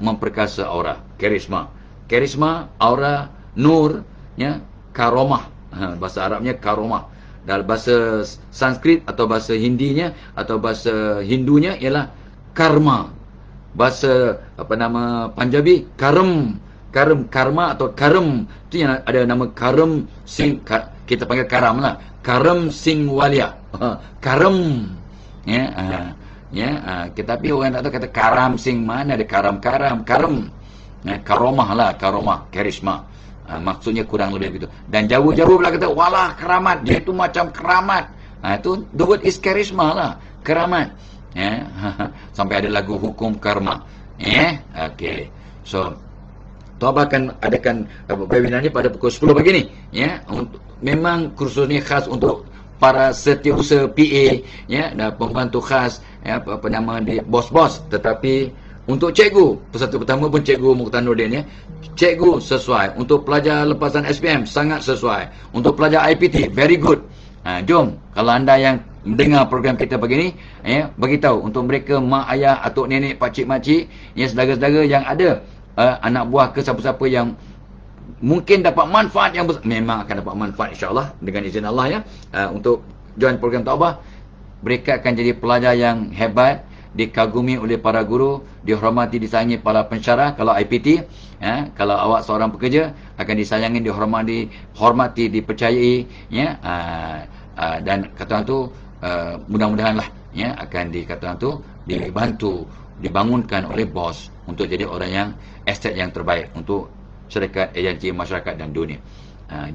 memperkasa aura, karisma. Karisma, aura, nur ya, karomah. Bahasa Arabnya karomah. Dalam bahasa Sanskrit atau bahasa Hindinya atau bahasa Hindunya ialah karma. Bahasa Punjabi karma atau karam. Itu yang ada nama karam sing, kita panggil karam lah. Karam sing walia. Karam ya. Tetapi orang tak tahu kata karam sing, mana ada karam. Karomah lah, karomah, karisma. Maksudnya kurang lebih begitu. Dan jauh-jauh pula kata walah keramat, dia tu macam keramat. Itu the word is karisma lah, keramat ya. Sampai ada lagu hukum karma ya. Okey, so Tok Abah akan adakan webinar ni pada pukul 10 pagi ni ya. Memang kursus ni khas untuk para setiausaha PA ya, dan pembantu khas ya, bos-bos. Tetapi untuk cikgu, peserta pertama pun Cikgu Mukhtar Nordin ya. Cikgu sesuai. Untuk pelajar lepasan SPM sangat sesuai. Untuk pelajar IPT very good. Jom, kalau anda yang mendengar program kita pagi ni ya, bagi tahu untuk mereka mak ayah, atuk nenek, pakcik makcik ya, saudara-saudara yang ada anak buah ke siapa-siapa yang mungkin dapat manfaat yang memang akan dapat manfaat insya-Allah dengan izin Allah ya. Untuk join program Tok Abah, mereka akan jadi pelajar yang hebat, dikagumi oleh para guru, dihormati, disayangi para pensyarah kalau IPT ya. Kalau awak seorang pekerja akan disayangi, dihormati, dipercayai ya. Dan kata tu mudah-mudahan lah ya, akan dikatakan tu dibantu, dibangunkan oleh bos untuk jadi orang yang aset yang terbaik untuk syarikat, agensi, masyarakat dan dunia.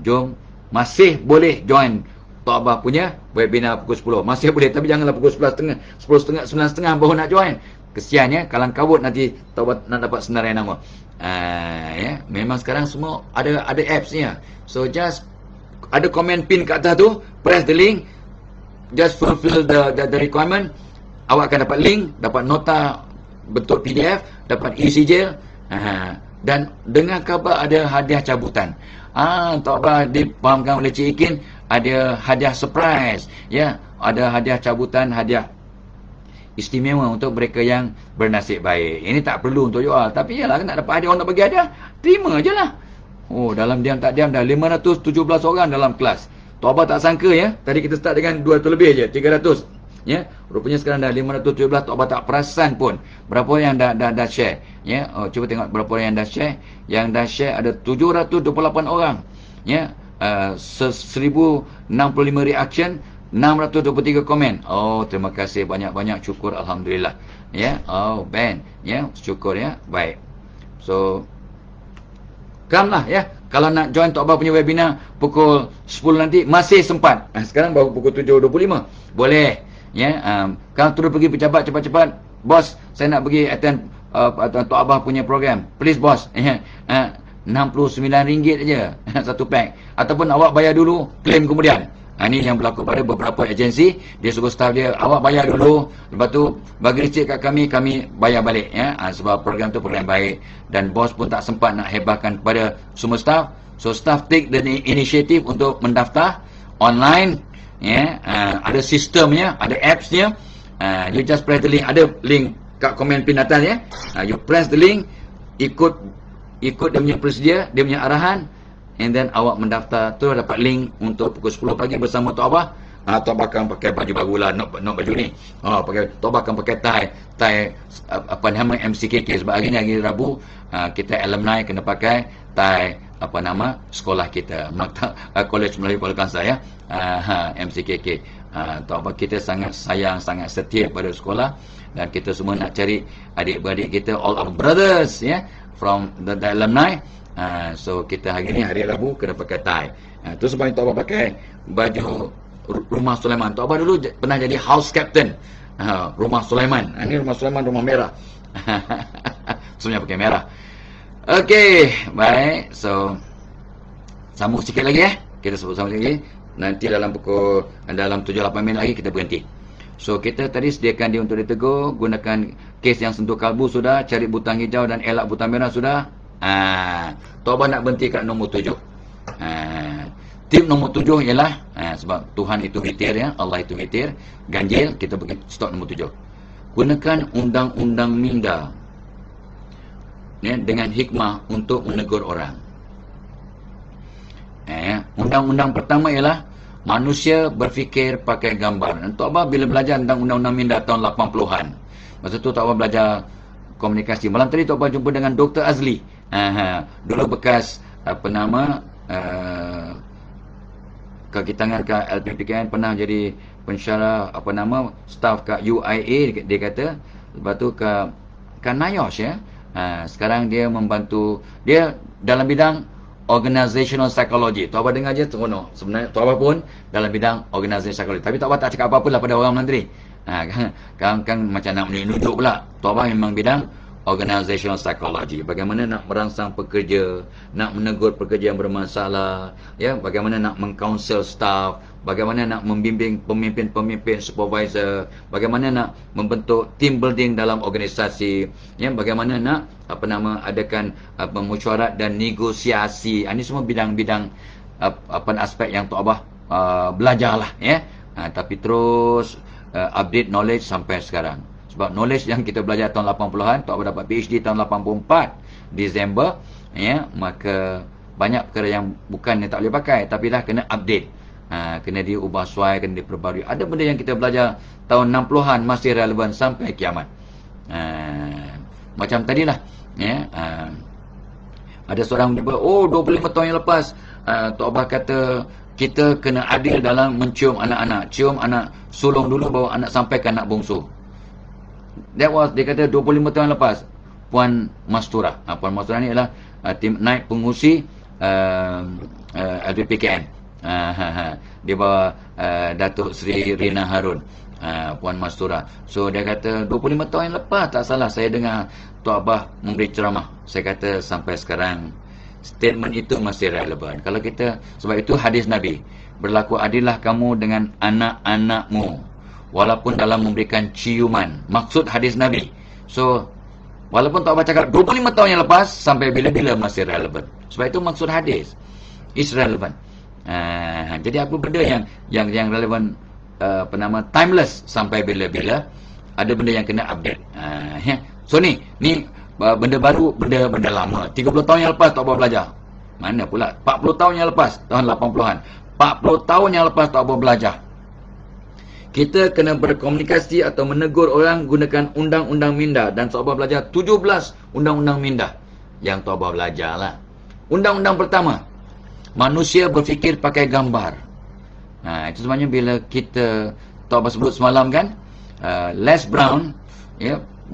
Jom, masih boleh join Tok Abah punya webinar pukul 10. Masih boleh, tapi janganlah pukul 11.30, 10.30, 9.30 baru nak join. Kesian ya, kalang kabut nanti Tok Abah nak dapat senarai nama. Ya, memang sekarang semua ada apps ni ya. So just ada comment pin kat atas tu, press the link, just fulfill the requirement. Awak akan dapat link, dapat nota bentuk PDF, dapat e-sijil, dan dengan khabar ada hadiah cabutan. Tok Abah difahamkan oleh Cik Ikin, ada hadiah surprise, ya, ada hadiah cabutan, hadiah istimewa untuk mereka yang bernasib baik. Ini tak perlu untuk jual, tapi yalah, nak dapat hadiah, orang nak bagi hadiah, terima je lah. Dalam diam tak diam dah 517 orang dalam kelas. Tok Abah tak sangka, ya, tadi kita start dengan 200 lebih je, 300, ya, rupanya sekarang dah 517. Tok Abah tak perasan pun berapa yang dah share, ya. Cuba tengok berapa orang yang dah share. Yang dah share ada 728 orang, ya. 1065 reaction, 623 komen. Terima kasih banyak-banyak, syukur, alhamdulillah, ya. Ben, ya, syukur, ya. Baik, so come lah, ya. Kalau nak join Tok Abah punya webinar pukul 10 nanti, masih sempat. Sekarang baru pukul 7.25. Boleh, ya. Kalau terus pergi pejabat cepat-cepat, bos, saya nak pergi attend Tok Abah punya program, please bos, ya. RM69 je satu pack. Ataupun awak bayar dulu, claim kemudian. Ini yang berlaku pada beberapa agensi. Dia suruh staff dia, awak bayar dulu, lepas tu bagi receipt kat kami bayar balik, ya. Sebab program tu program baik, dan bos pun tak sempat nak hebahkan kepada semua staff. So staff take the initiative untuk mendaftar online, ya. Ada sistemnya, ada appsnya. You just press the link, ada link kat komen pin atas, ya. You press the link, ikut dia punya prosedur, dia punya arahan, and then awak mendaftar, tu dapat link untuk pukul 10 pagi bersama Tok Abah. Tok Abah akan pakai baju baru lah, not baju ni. Tok Abah akan pakai tie apa nama MCKK, sebab hari ni hari Rabu, kita alumni kena pakai tie sekolah kita, Maktab Kolej Melayu Kuala Kangsar, ya. MCKK. Tok Abah kita sangat sayang, sangat setia pada sekolah, dan kita semua nak cari adik-beradik kita, all our brothers, ya, from the alumni. So kita hari ni hari Rabu kena pakai tie. Tu sebab Tok Abah pakai baju Rumah Sulaiman. Tok Abah dulu pernah jadi house captain Rumah Sulaiman. Ini Rumah Sulaiman, rumah merah. Semuanya pakai merah. Okey, baik. So sambung sikit lagi, ya. Kita sambung lagi. Nanti dalam 7-8 minit lagi kita berhenti. So kita tadi sediakan dia untuk ditegur, gunakan kes yang sentuh kalbu sudah, cari butang hijau dan elak butang merah sudah. Tok Abah nak berhenti kat nombor 7. Tip nombor 7 ialah, sebab Tuhan itu witir, ya, Allah itu witir, ganjil, kita bagi stop nombor 7. Gunakan undang-undang minda, ya, dengan hikmah untuk menegur orang. Undang-undang pertama ialah manusia berfikir pakai gambar. Dan Tok Abah bila belajar tentang undang-undang minda tahun 80-an, masa tu Tok Abah belajar komunikasi. Malam tadi Tok Abah jumpa dengan Dr. Azli. Dulu bekas kaki tangan kat LPPKN, pernah jadi pensyarah staff kat UIA, dia kata. Lepas tu kat NIOSH, ya. Sekarang dia membantu, dia dalam bidang organizational psychology. Tok Abah dengar je seronok. Sebenarnya Tok Abah pun dalam bidang organizational psychology, tapi Tok Abah tak cakap apa-apa lah pada orang menteri. Kan macam nak menunjuk pula. Tok Abah memang bidang organizational psychology. Bagaimana nak merangsang pekerja, nak menegur pekerja yang bermasalah, ya, bagaimana nak mengkaunsel staff, bagaimana nak membimbing pemimpin-pemimpin, supervisor, bagaimana nak membentuk team building dalam organisasi, ya, bagaimana nak adakan mesyuarat dan negosiasi. Ini semua bidang-bidang aspek yang Tok Abah belajarlah, ya. Tapi terus update knowledge sampai sekarang. Sebab knowledge yang kita belajar tahun 80-an, Tok Abah dapat PhD tahun 84 Disember, ya, maka banyak perkara yang bukan tak boleh pakai, tapi dah kena update, kena diubah suai, kena diperbarui. Ada benda yang kita belajar tahun 60-an masih relevan sampai kiamat. Macam tadilah, ya, ada seorang jumpa, 25 tahun yang lepas, Tok Abah kata kita kena adil dalam mencium anak-anak. Cium anak sulung dulu, bawa anak sampai ke anak bongsu. That was, dia kata 25 tahun lepas. Puan Mastura. Puan Mastura ni adalah tim naik pengurusi LPPKN. Dia bawa Datuk Seri Rina Harun, Puan Mastura. So dia kata 25 tahun yang lepas, tak salah saya dengar Tok Abah memberi ceramah. Saya kata sampai sekarang statement itu masih relevan. Kalau kita, sebab itu hadis Nabi, berlaku adillah kamu dengan anak-anakmu walaupun dalam memberikan ciuman. Maksud hadis Nabi. So Walaupun taubat cakap 25 tahun yang lepas, sampai bila-bila masih relevan. Sebab itu maksud hadis, is relevant. Jadi apa benda yang relevan, timeless sampai bila-bila, ada benda yang kena update. So ni benda baru, benda lama. 30 tahun yang lepas tak apa belajar. Mana pula 40 tahun yang lepas, tahun 80-an. 40 tahun yang lepas tak apa belajar. Kita kena berkomunikasi atau menegur orang gunakan undang-undang minda, dan tak apa belajar 17 undang-undang minda yang tak apa belajar lah. Undang-undang pertama, manusia berfikir pakai gambar. Itu sebenarnya bila kita tak apa sebut semalam kan, Les Brown,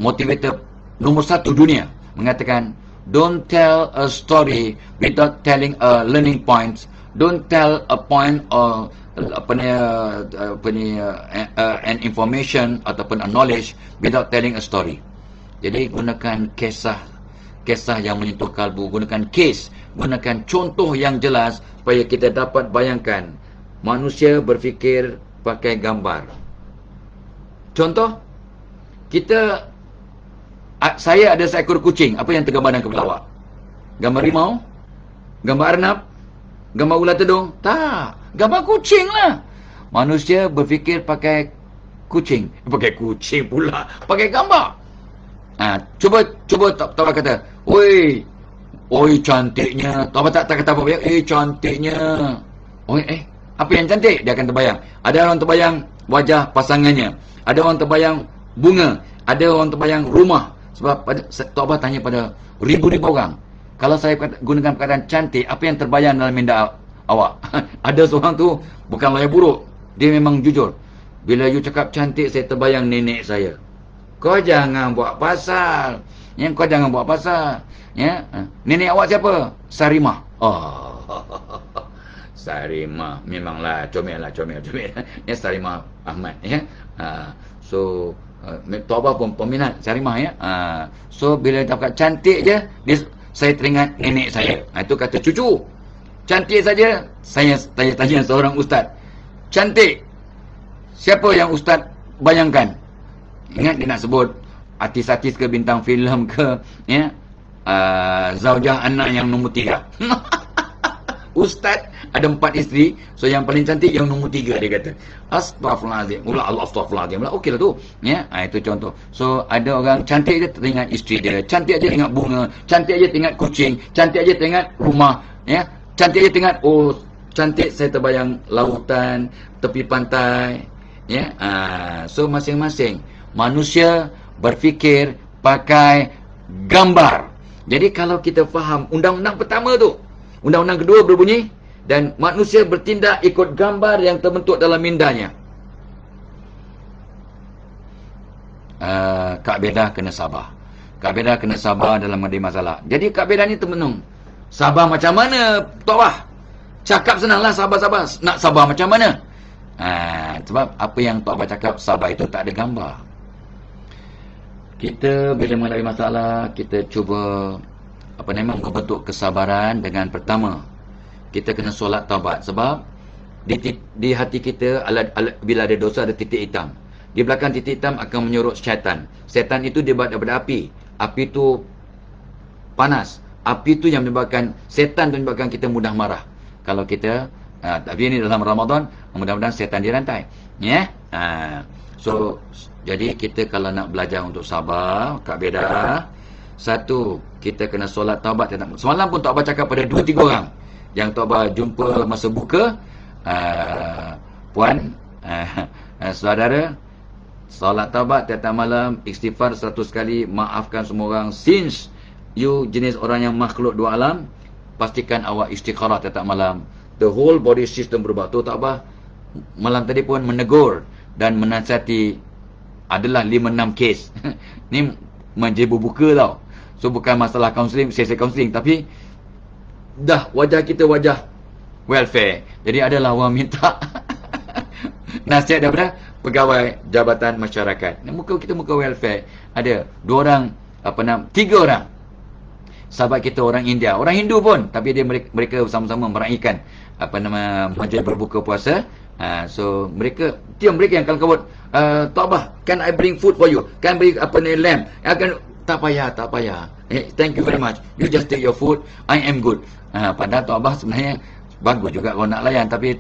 motivator nombor 1 dunia, mengatakan, don't tell a story without telling a learning point. Don't tell a point or an information ataupun a knowledge without telling a story. Jadi gunakan kisah yang menyentuh kalbu, gunakan case, gunakan contoh yang jelas supaya kita dapat bayangkan manusia berfikir pakai gambar. Contoh, saya ada seekor kucing, apa yang tergambar dalam kepala awak? Gambar rimau? Gambar arnab? Gambar ular tedung? Tak, gambar kucing lah. Manusia berfikir pakai kucing. Pakai kucing pula, pakai gambar. Cuba Tawa kata, oi cantiknya. Tawa tak kata apa-apa, cantiknya. Apa yang cantik? Dia akan terbayang. Ada orang terbayang wajah pasangannya, ada orang terbayang bunga, ada orang terbayang rumah. Sebab Tok Abah tanya pada ribu-ribu orang, kalau saya gunakan perkataan cantik, apa yang terbayang dalam minda awak? Ada seorang tu bukan layar buruk, dia memang jujur. Bila you cakap cantik, saya terbayang nenek saya. Kau jangan buat pasal. Kau jangan buat pasal. Nenek awak siapa? Sarimah. Sarimah, memanglah comel. Sarimah Ahmad, So Tok Abah pun peminat Sarimah, So bila cakap cantik je, saya teringat nenek saya. Itu kata cucu. Cantik saja, saya tanya seorang ustaz, cantik, siapa yang ustaz bayangkan? Ingat dia nak sebut artis-artis ke, bintang filem ke, zaujah anak yang nombor 3. Ustaz ada 4 isteri, so yang paling cantik yang nombor 3, dia kata. Astaghfirullahaladzim. Allah astaghfirullahaladzim. Okey lah tu. Itu contoh. So ada orang cantik je teringat isteri dia, cantik je teringat bunga, cantik je teringat kucing, cantik je teringat rumah, cantik je teringat, cantik saya terbayang lautan, tepi pantai. So masing-masing manusia berfikir pakai gambar. Jadi kalau kita faham undang-undang pertama tu, undang-undang kedua berbunyi, dan manusia bertindak ikut gambar yang terbentuk dalam mindanya. Kak Beda kena sabar. Kak Beda kena sabar dalam menghadapi masalah. Jadi Kak Beda ni termenung. Sabar macam mana, Tok Bah? Cakap senanglah, sabar. Nak sabar macam mana? Sebab apa yang Tok Bah cakap, sabar itu tak ada gambar. Kita bila menghadapi masalah, kita cuba membentuk kesabaran dengan pertama, kita kena solat taubat. Sebab di hati kita bila ada dosa, ada titik hitam. Di belakang titik hitam akan menyorot syaitan. Syaitan itu dibuat daripada api. Api itu panas. Api itu yang menyebabkan, syaitan itu menyebabkan kita mudah marah. Kalau kita tapi ini dalam Ramadan, mudah-mudahan syaitan dirantai. So jadi kita kalau nak belajar untuk sabar, Kak Beda, satu, kita kena solat taubat. Semalam pun Tok Bah cakap pada 2-3 orang yang Tok Bah jumpa masa buka, puan, saudara, solat taubat tiap malam, istighfar 100 kali, maafkan semua orang. Since you jenis orang yang makhluk dua alam, pastikan awak istikharah tiap malam. The whole body system berubah. Tu Tok Bah malam tadi pun menegur dan menasihati. Adalah 5-6 kes. Ni menjebu buka tau. So bukan masalah kaunseling, sesi kaunseling, tapi dah wajah kita wajah welfare. Jadi adalah orang minta nasihat daripada pegawai Jabatan Masyarakat. Muka kita muka welfare. Ada 2 orang, 3 orang. sahabat kita orang India, orang Hindu pun, tapi mereka bersama-sama meraihkan majlis berbuka puasa. So mereka yang kawan-kawan, Tok Abah, can I bring food for you? Can I bring lamb? Tak payah. Thank you very much. You just take your food. I am good. Padahal Tok Abah sebenarnya bagus juga kalau nak layan, tapi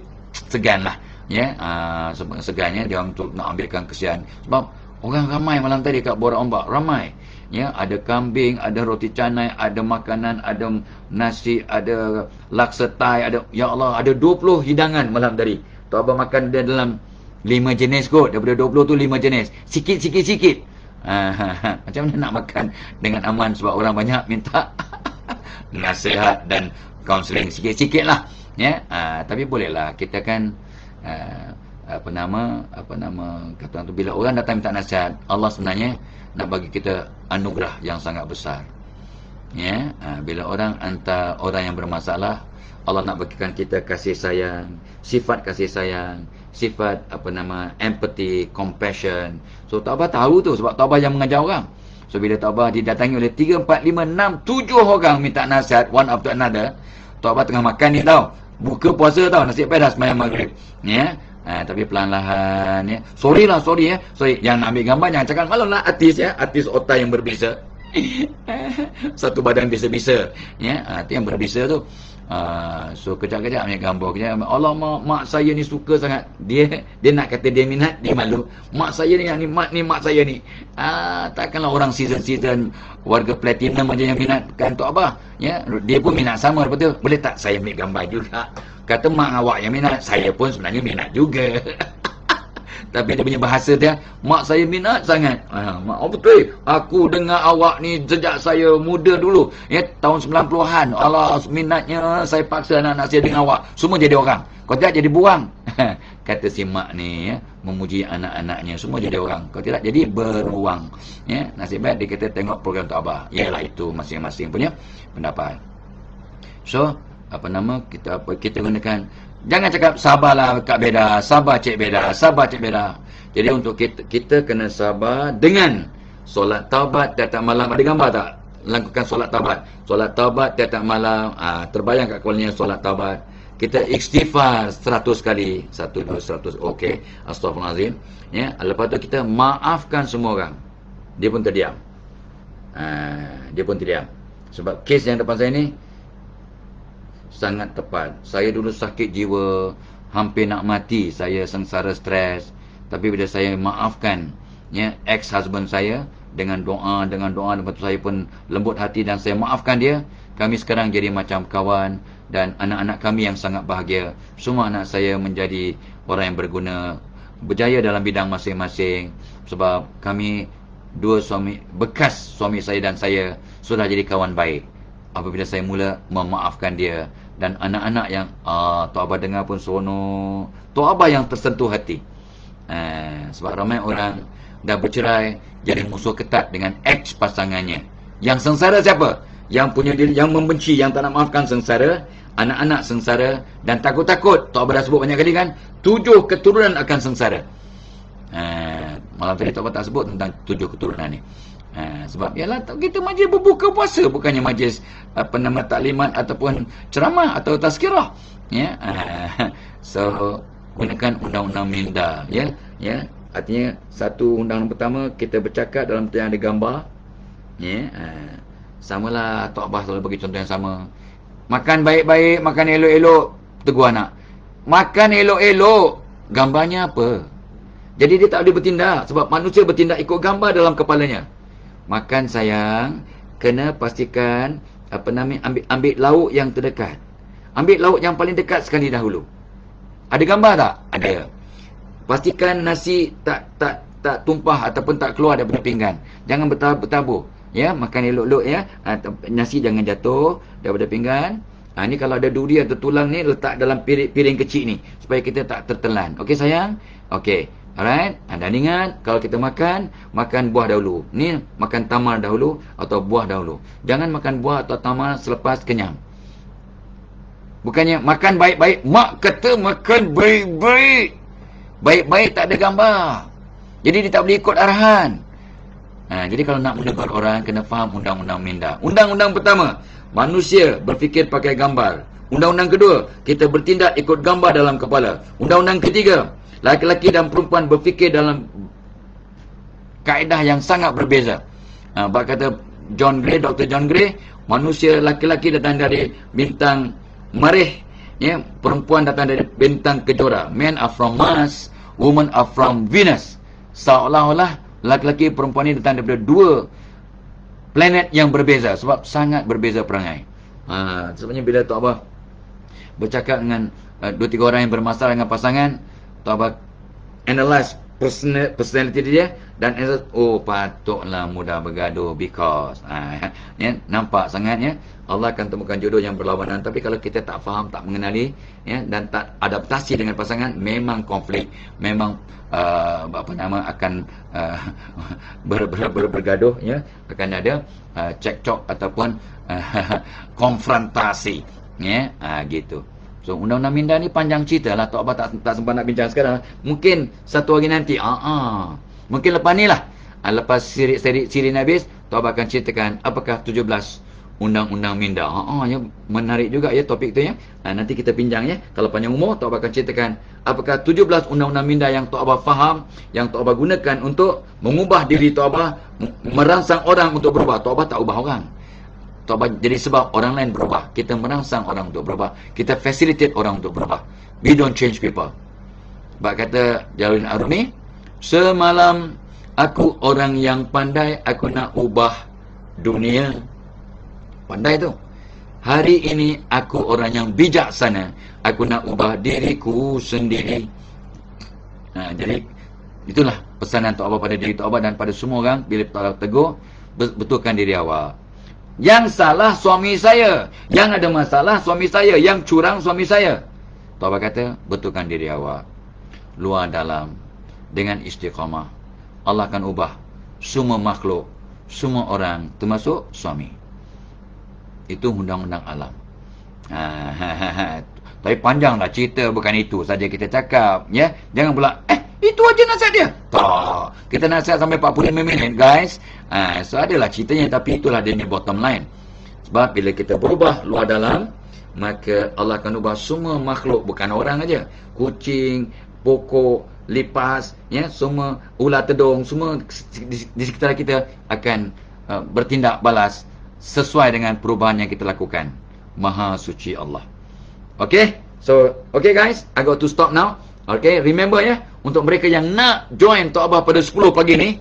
segan lah. Segannya dia untuk nak ambilkan kesian. Sebab orang ramai malam tadi kat Borak Ombak, ramai. Ada kambing, ada roti canai, ada makanan, ada nasi, ada laksa Thai, ada, ya Allah, ada 20 hidangan malam tadi. Tok Abah makan dia dalam 5 jenis kot. Daripada 20 tu 5 jenis. Sikit. Macam mana nak makan dengan aman, sebab orang banyak minta nasihat dan kaunseling sikit-sikit lah. Tapi bolehlah kita kan kata tu, bila orang datang minta nasihat, Allah sebenarnya nak bagi kita anugerah yang sangat besar. Bila orang hantar orang yang bermasalah, Allah nak bagikan kita kasih sayang, sifat kasih sayang, sifat empathy, compassion. So Tok Abah tahu tu, sebab Tok Abah yang mengajar orang. So bila Tok Abah didatangi oleh 3, 4, 5, 6, 7 orang minta nasihat one after another, Tok Abah tengah makan ni tau, buka puasa tau, nasi pedas sembahyang maghrib. Tapi perlahan-lahan, sorry, yang nak ambil gambar jangan cakap malam lah artis, artis otak yang berbisa. Satu badan bisa-bisa, itu yang berbisa tu. So kejap-kejap ambil gambar, kejap. Allah, mak saya ni suka sangat. Dia nak kata dia minat, dia malu. Mak saya ni, mak saya ni. Takkanlah orang season warga platinum aja yang minat kan Tok Abah. Dia pun minat sama, betul. Boleh tak saya ambil gambar juga? Kata mak awak yang minat, saya pun sebenarnya minat juga. Tapi dia punya bahasa dia, mak saya minat sangat. Mak, betul. Aku dengar awak ni sejak saya muda dulu. Tahun 90-an. Allah, minatnya saya paksa anak-anak saya dengan awak. Semua jadi orang. Kalau tidak jadi buang. Kata si mak ni, memuji anak-anaknya. Semua jadi orang. Kalau tidak jadi beruang. Nasib baik dia kata tengok program Tok Abah. Yalah, itu masing-masing punya pendapat. So, kita gunakan, jangan cakap sabarlah Kak Beda, sabar Cik Beda. Jadi untuk kita kena sabar dengan solat taubat tiap malam. Ada gambar tak? Lakukan solat taubat tiap malam. Terbayang kat kepalanya solat taubat. Kita istighfar 100 kali. 1, 2, 100. Okey. Astaghfirullahalazim. Lepas tu kita maafkan semua orang. Dia pun terdiam. Sebab kes yang depan saya ni sangat tepat. Saya dulu sakit jiwa, hampir nak mati, saya sengsara stres. Tapi bila saya maafkan ex-husband saya dengan doa, lepas tu saya pun lembut hati dan saya maafkan dia, kami sekarang jadi macam kawan. Dan anak-anak kami yang sangat bahagia. Semua anak saya menjadi orang yang berguna, berjaya dalam bidang masing-masing. Sebab kami bekas suami saya dan saya sudah jadi kawan baik apabila saya mula memaafkan dia. Dan anak-anak yang Tok Abah dengar pun seronok. Tok Abah yang tersentuh hati. Sebab ramai orang dah bercerai, jadi musuh ketat dengan ex pasangannya. Yang sengsara siapa? Yang punya diri, yang membenci, yang tak nak maafkan sengsara. Anak-anak sengsara. Dan takut-takut, Tok Abah dah sebut banyak kali kan, 7 keturunan akan sengsara. Malam tadi Tok Abah tak sebut tentang 7 keturunan ni. Sebab ialah kita majlis berbuka puasa, bukannya majlis taklimat ataupun ceramah atau tazkirah. So gunakan undang-undang minda, artinya satu undang-undang pertama, kita bercakap dalam yang ada gambar. Samalah Tok Abah selalu bagi contoh yang sama. Makan baik-baik, makan elok-elok, tegur anak. Makan elok-elok, gambarnya apa? Jadi dia tak boleh bertindak, sebab manusia bertindak ikut gambar dalam kepalanya. Makan sayang, kena pastikan ambil lauk yang terdekat. Ambil lauk yang paling dekat sekali dahulu. Ada gambar tak? Ada. Pastikan nasi tak tumpah ataupun tak keluar daripada pinggan. Jangan bertabur. Makan elok-elok nasi jangan jatuh daripada pinggan. Ni kalau ada duri atau tulang ni, letak dalam piring kecil ni supaya kita tak tertelan. Okey sayang? Okey. Alright, dan ingat kalau kita makan buah dahulu. Ni makan tamar dahulu atau buah dahulu. Jangan makan buah atau tamar selepas kenyang. Bukannya makan baik-baik, mak kata makan baik-baik. Baik-baik tak ada gambar. Jadi dia tak boleh ikut arahan. Jadi kalau nak menegur orang, kena faham undang-undang minda. Undang-undang pertama, manusia berfikir pakai gambar. Undang-undang kedua, kita bertindak ikut gambar dalam kepala. Undang-undang ketiga, laki-laki dan perempuan berfikir dalam kaedah yang sangat berbeza. Bab kata Dr. John Gray, manusia laki-laki datang dari bintang Marikh, perempuan datang dari bintang Kejora. Men are from Mars, women are from Venus. Seolah-olah laki-laki perempuan ini datang daripada dua planet yang berbeza, sebab sangat berbeza perangai. Sebabnya bila Tok Abah bercakap dengan 2-3 orang yang bermasalah dengan pasangan, Tok Abah analyse personality dia dan patutlah mudah bergaduh because nampak sangat Allah akan temukan jodoh yang berlawanan. Tapi kalau kita tak faham, tak mengenali dan tak adaptasi dengan pasangan, memang konflik, memang akan bergaduh, akan ada cekcok ataupun konfrontasi, gitu. So undang-undang minda ni panjang cerita lah, Tok Abah tak sempat nak bincang sekarang. Mungkin satu hari nanti, mungkin lepas ni lah, lepas sirin habis, Tok Abah akan ceritakan apakah 17 undang-undang minda. Menarik juga topik tu nanti kita bincang Kalau panjang umur, Tok Abah akan ceritakan apakah 17 undang-undang minda yang Tok Abah faham, yang Tok Abah gunakan untuk mengubah diri Tok Abah, merangsang orang untuk berubah. Tok Abah tak ubah orang. Tok Abah jadi sebab orang lain berubah. Kita merangsang orang untuk berubah. Kita facilitate orang untuk berubah. We don't change people. Sebab kata Jalaluddin Arumi, semalam aku orang yang pandai, aku nak ubah dunia. Pandai tu. Hari ini aku orang yang bijaksana, aku nak ubah diriku sendiri. Jadi itulah pesanan Tok Abah pada diri Tok Abah dan pada semua orang. Bila Tok Abah tegur, betulkan diri awak. Yang salah suami saya, yang ada masalah suami saya, yang curang suami saya. Tok Abah kata, betulkan diri awak. Luar dalam, dengan istiqamah, Allah akan ubah semua makhluk, semua orang, termasuk suami. Itu undang-undang alam. Tapi panjanglah cerita, bukan itu saja kita cakap, Jangan pula itu aja nasihat dia. Tak. Kita nasihat sampai 45 minit, guys. So adalah ceritanya, tapi itulah dia ni bottom line. Sebab bila kita berubah luar dalam, maka Allah akan ubah semua makhluk, bukan orang aja. Kucing, pokok, lipas, semua ular tedung, semua di sekitar kita akan bertindak balas sesuai dengan perubahan yang kita lakukan. Maha suci Allah. Okay? So, okay guys, I got to stop now. Okay, remember untuk mereka yang nak join Tok Abah pada 10 pagi ni,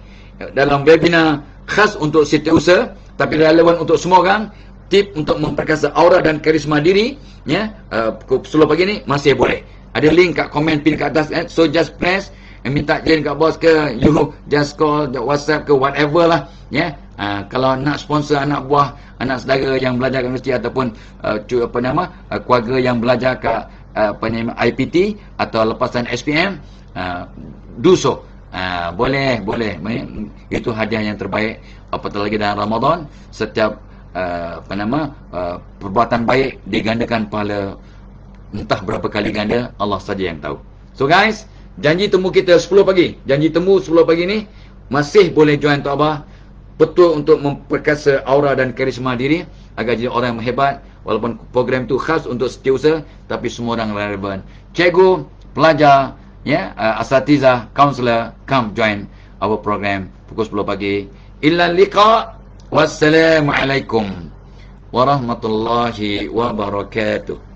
dalam webinar khas untuk setiausaha, tapi relevan untuk semua orang, tip untuk memperkasa aura dan karisma diri, pukul 10 pagi ni masih boleh. Ada link kat komen pin kat atas, so just press, minta join kat bos ke, you just call, WhatsApp ke, whatever lah, kalau nak sponsor anak buah, anak saudara yang belajar kat universiti ataupun keluarga yang belajar kat IPT atau lepasan SPM, do so. Boleh. Itu hadiah yang terbaik, apatah lagi dalam Ramadan. Setiap perbuatan baik digandakan pahala entah berapa kali ganda, Allah saja yang tahu. So guys, janji temu kita 10 pagi. Janji temu 10 pagi ni masih boleh join Tok Abah, betul untuk memperkasa aura dan karisma diri agar jadi orang yang hebat. Walaupun program tu khas untuk setiausaha, tapi semua orang relevan. Cikgu, pelajar, asatizah, kaunselor, come join our program pukul 10 pagi. Illa liqa. Wassalamualaikum warahmatullahi wabarakatuh.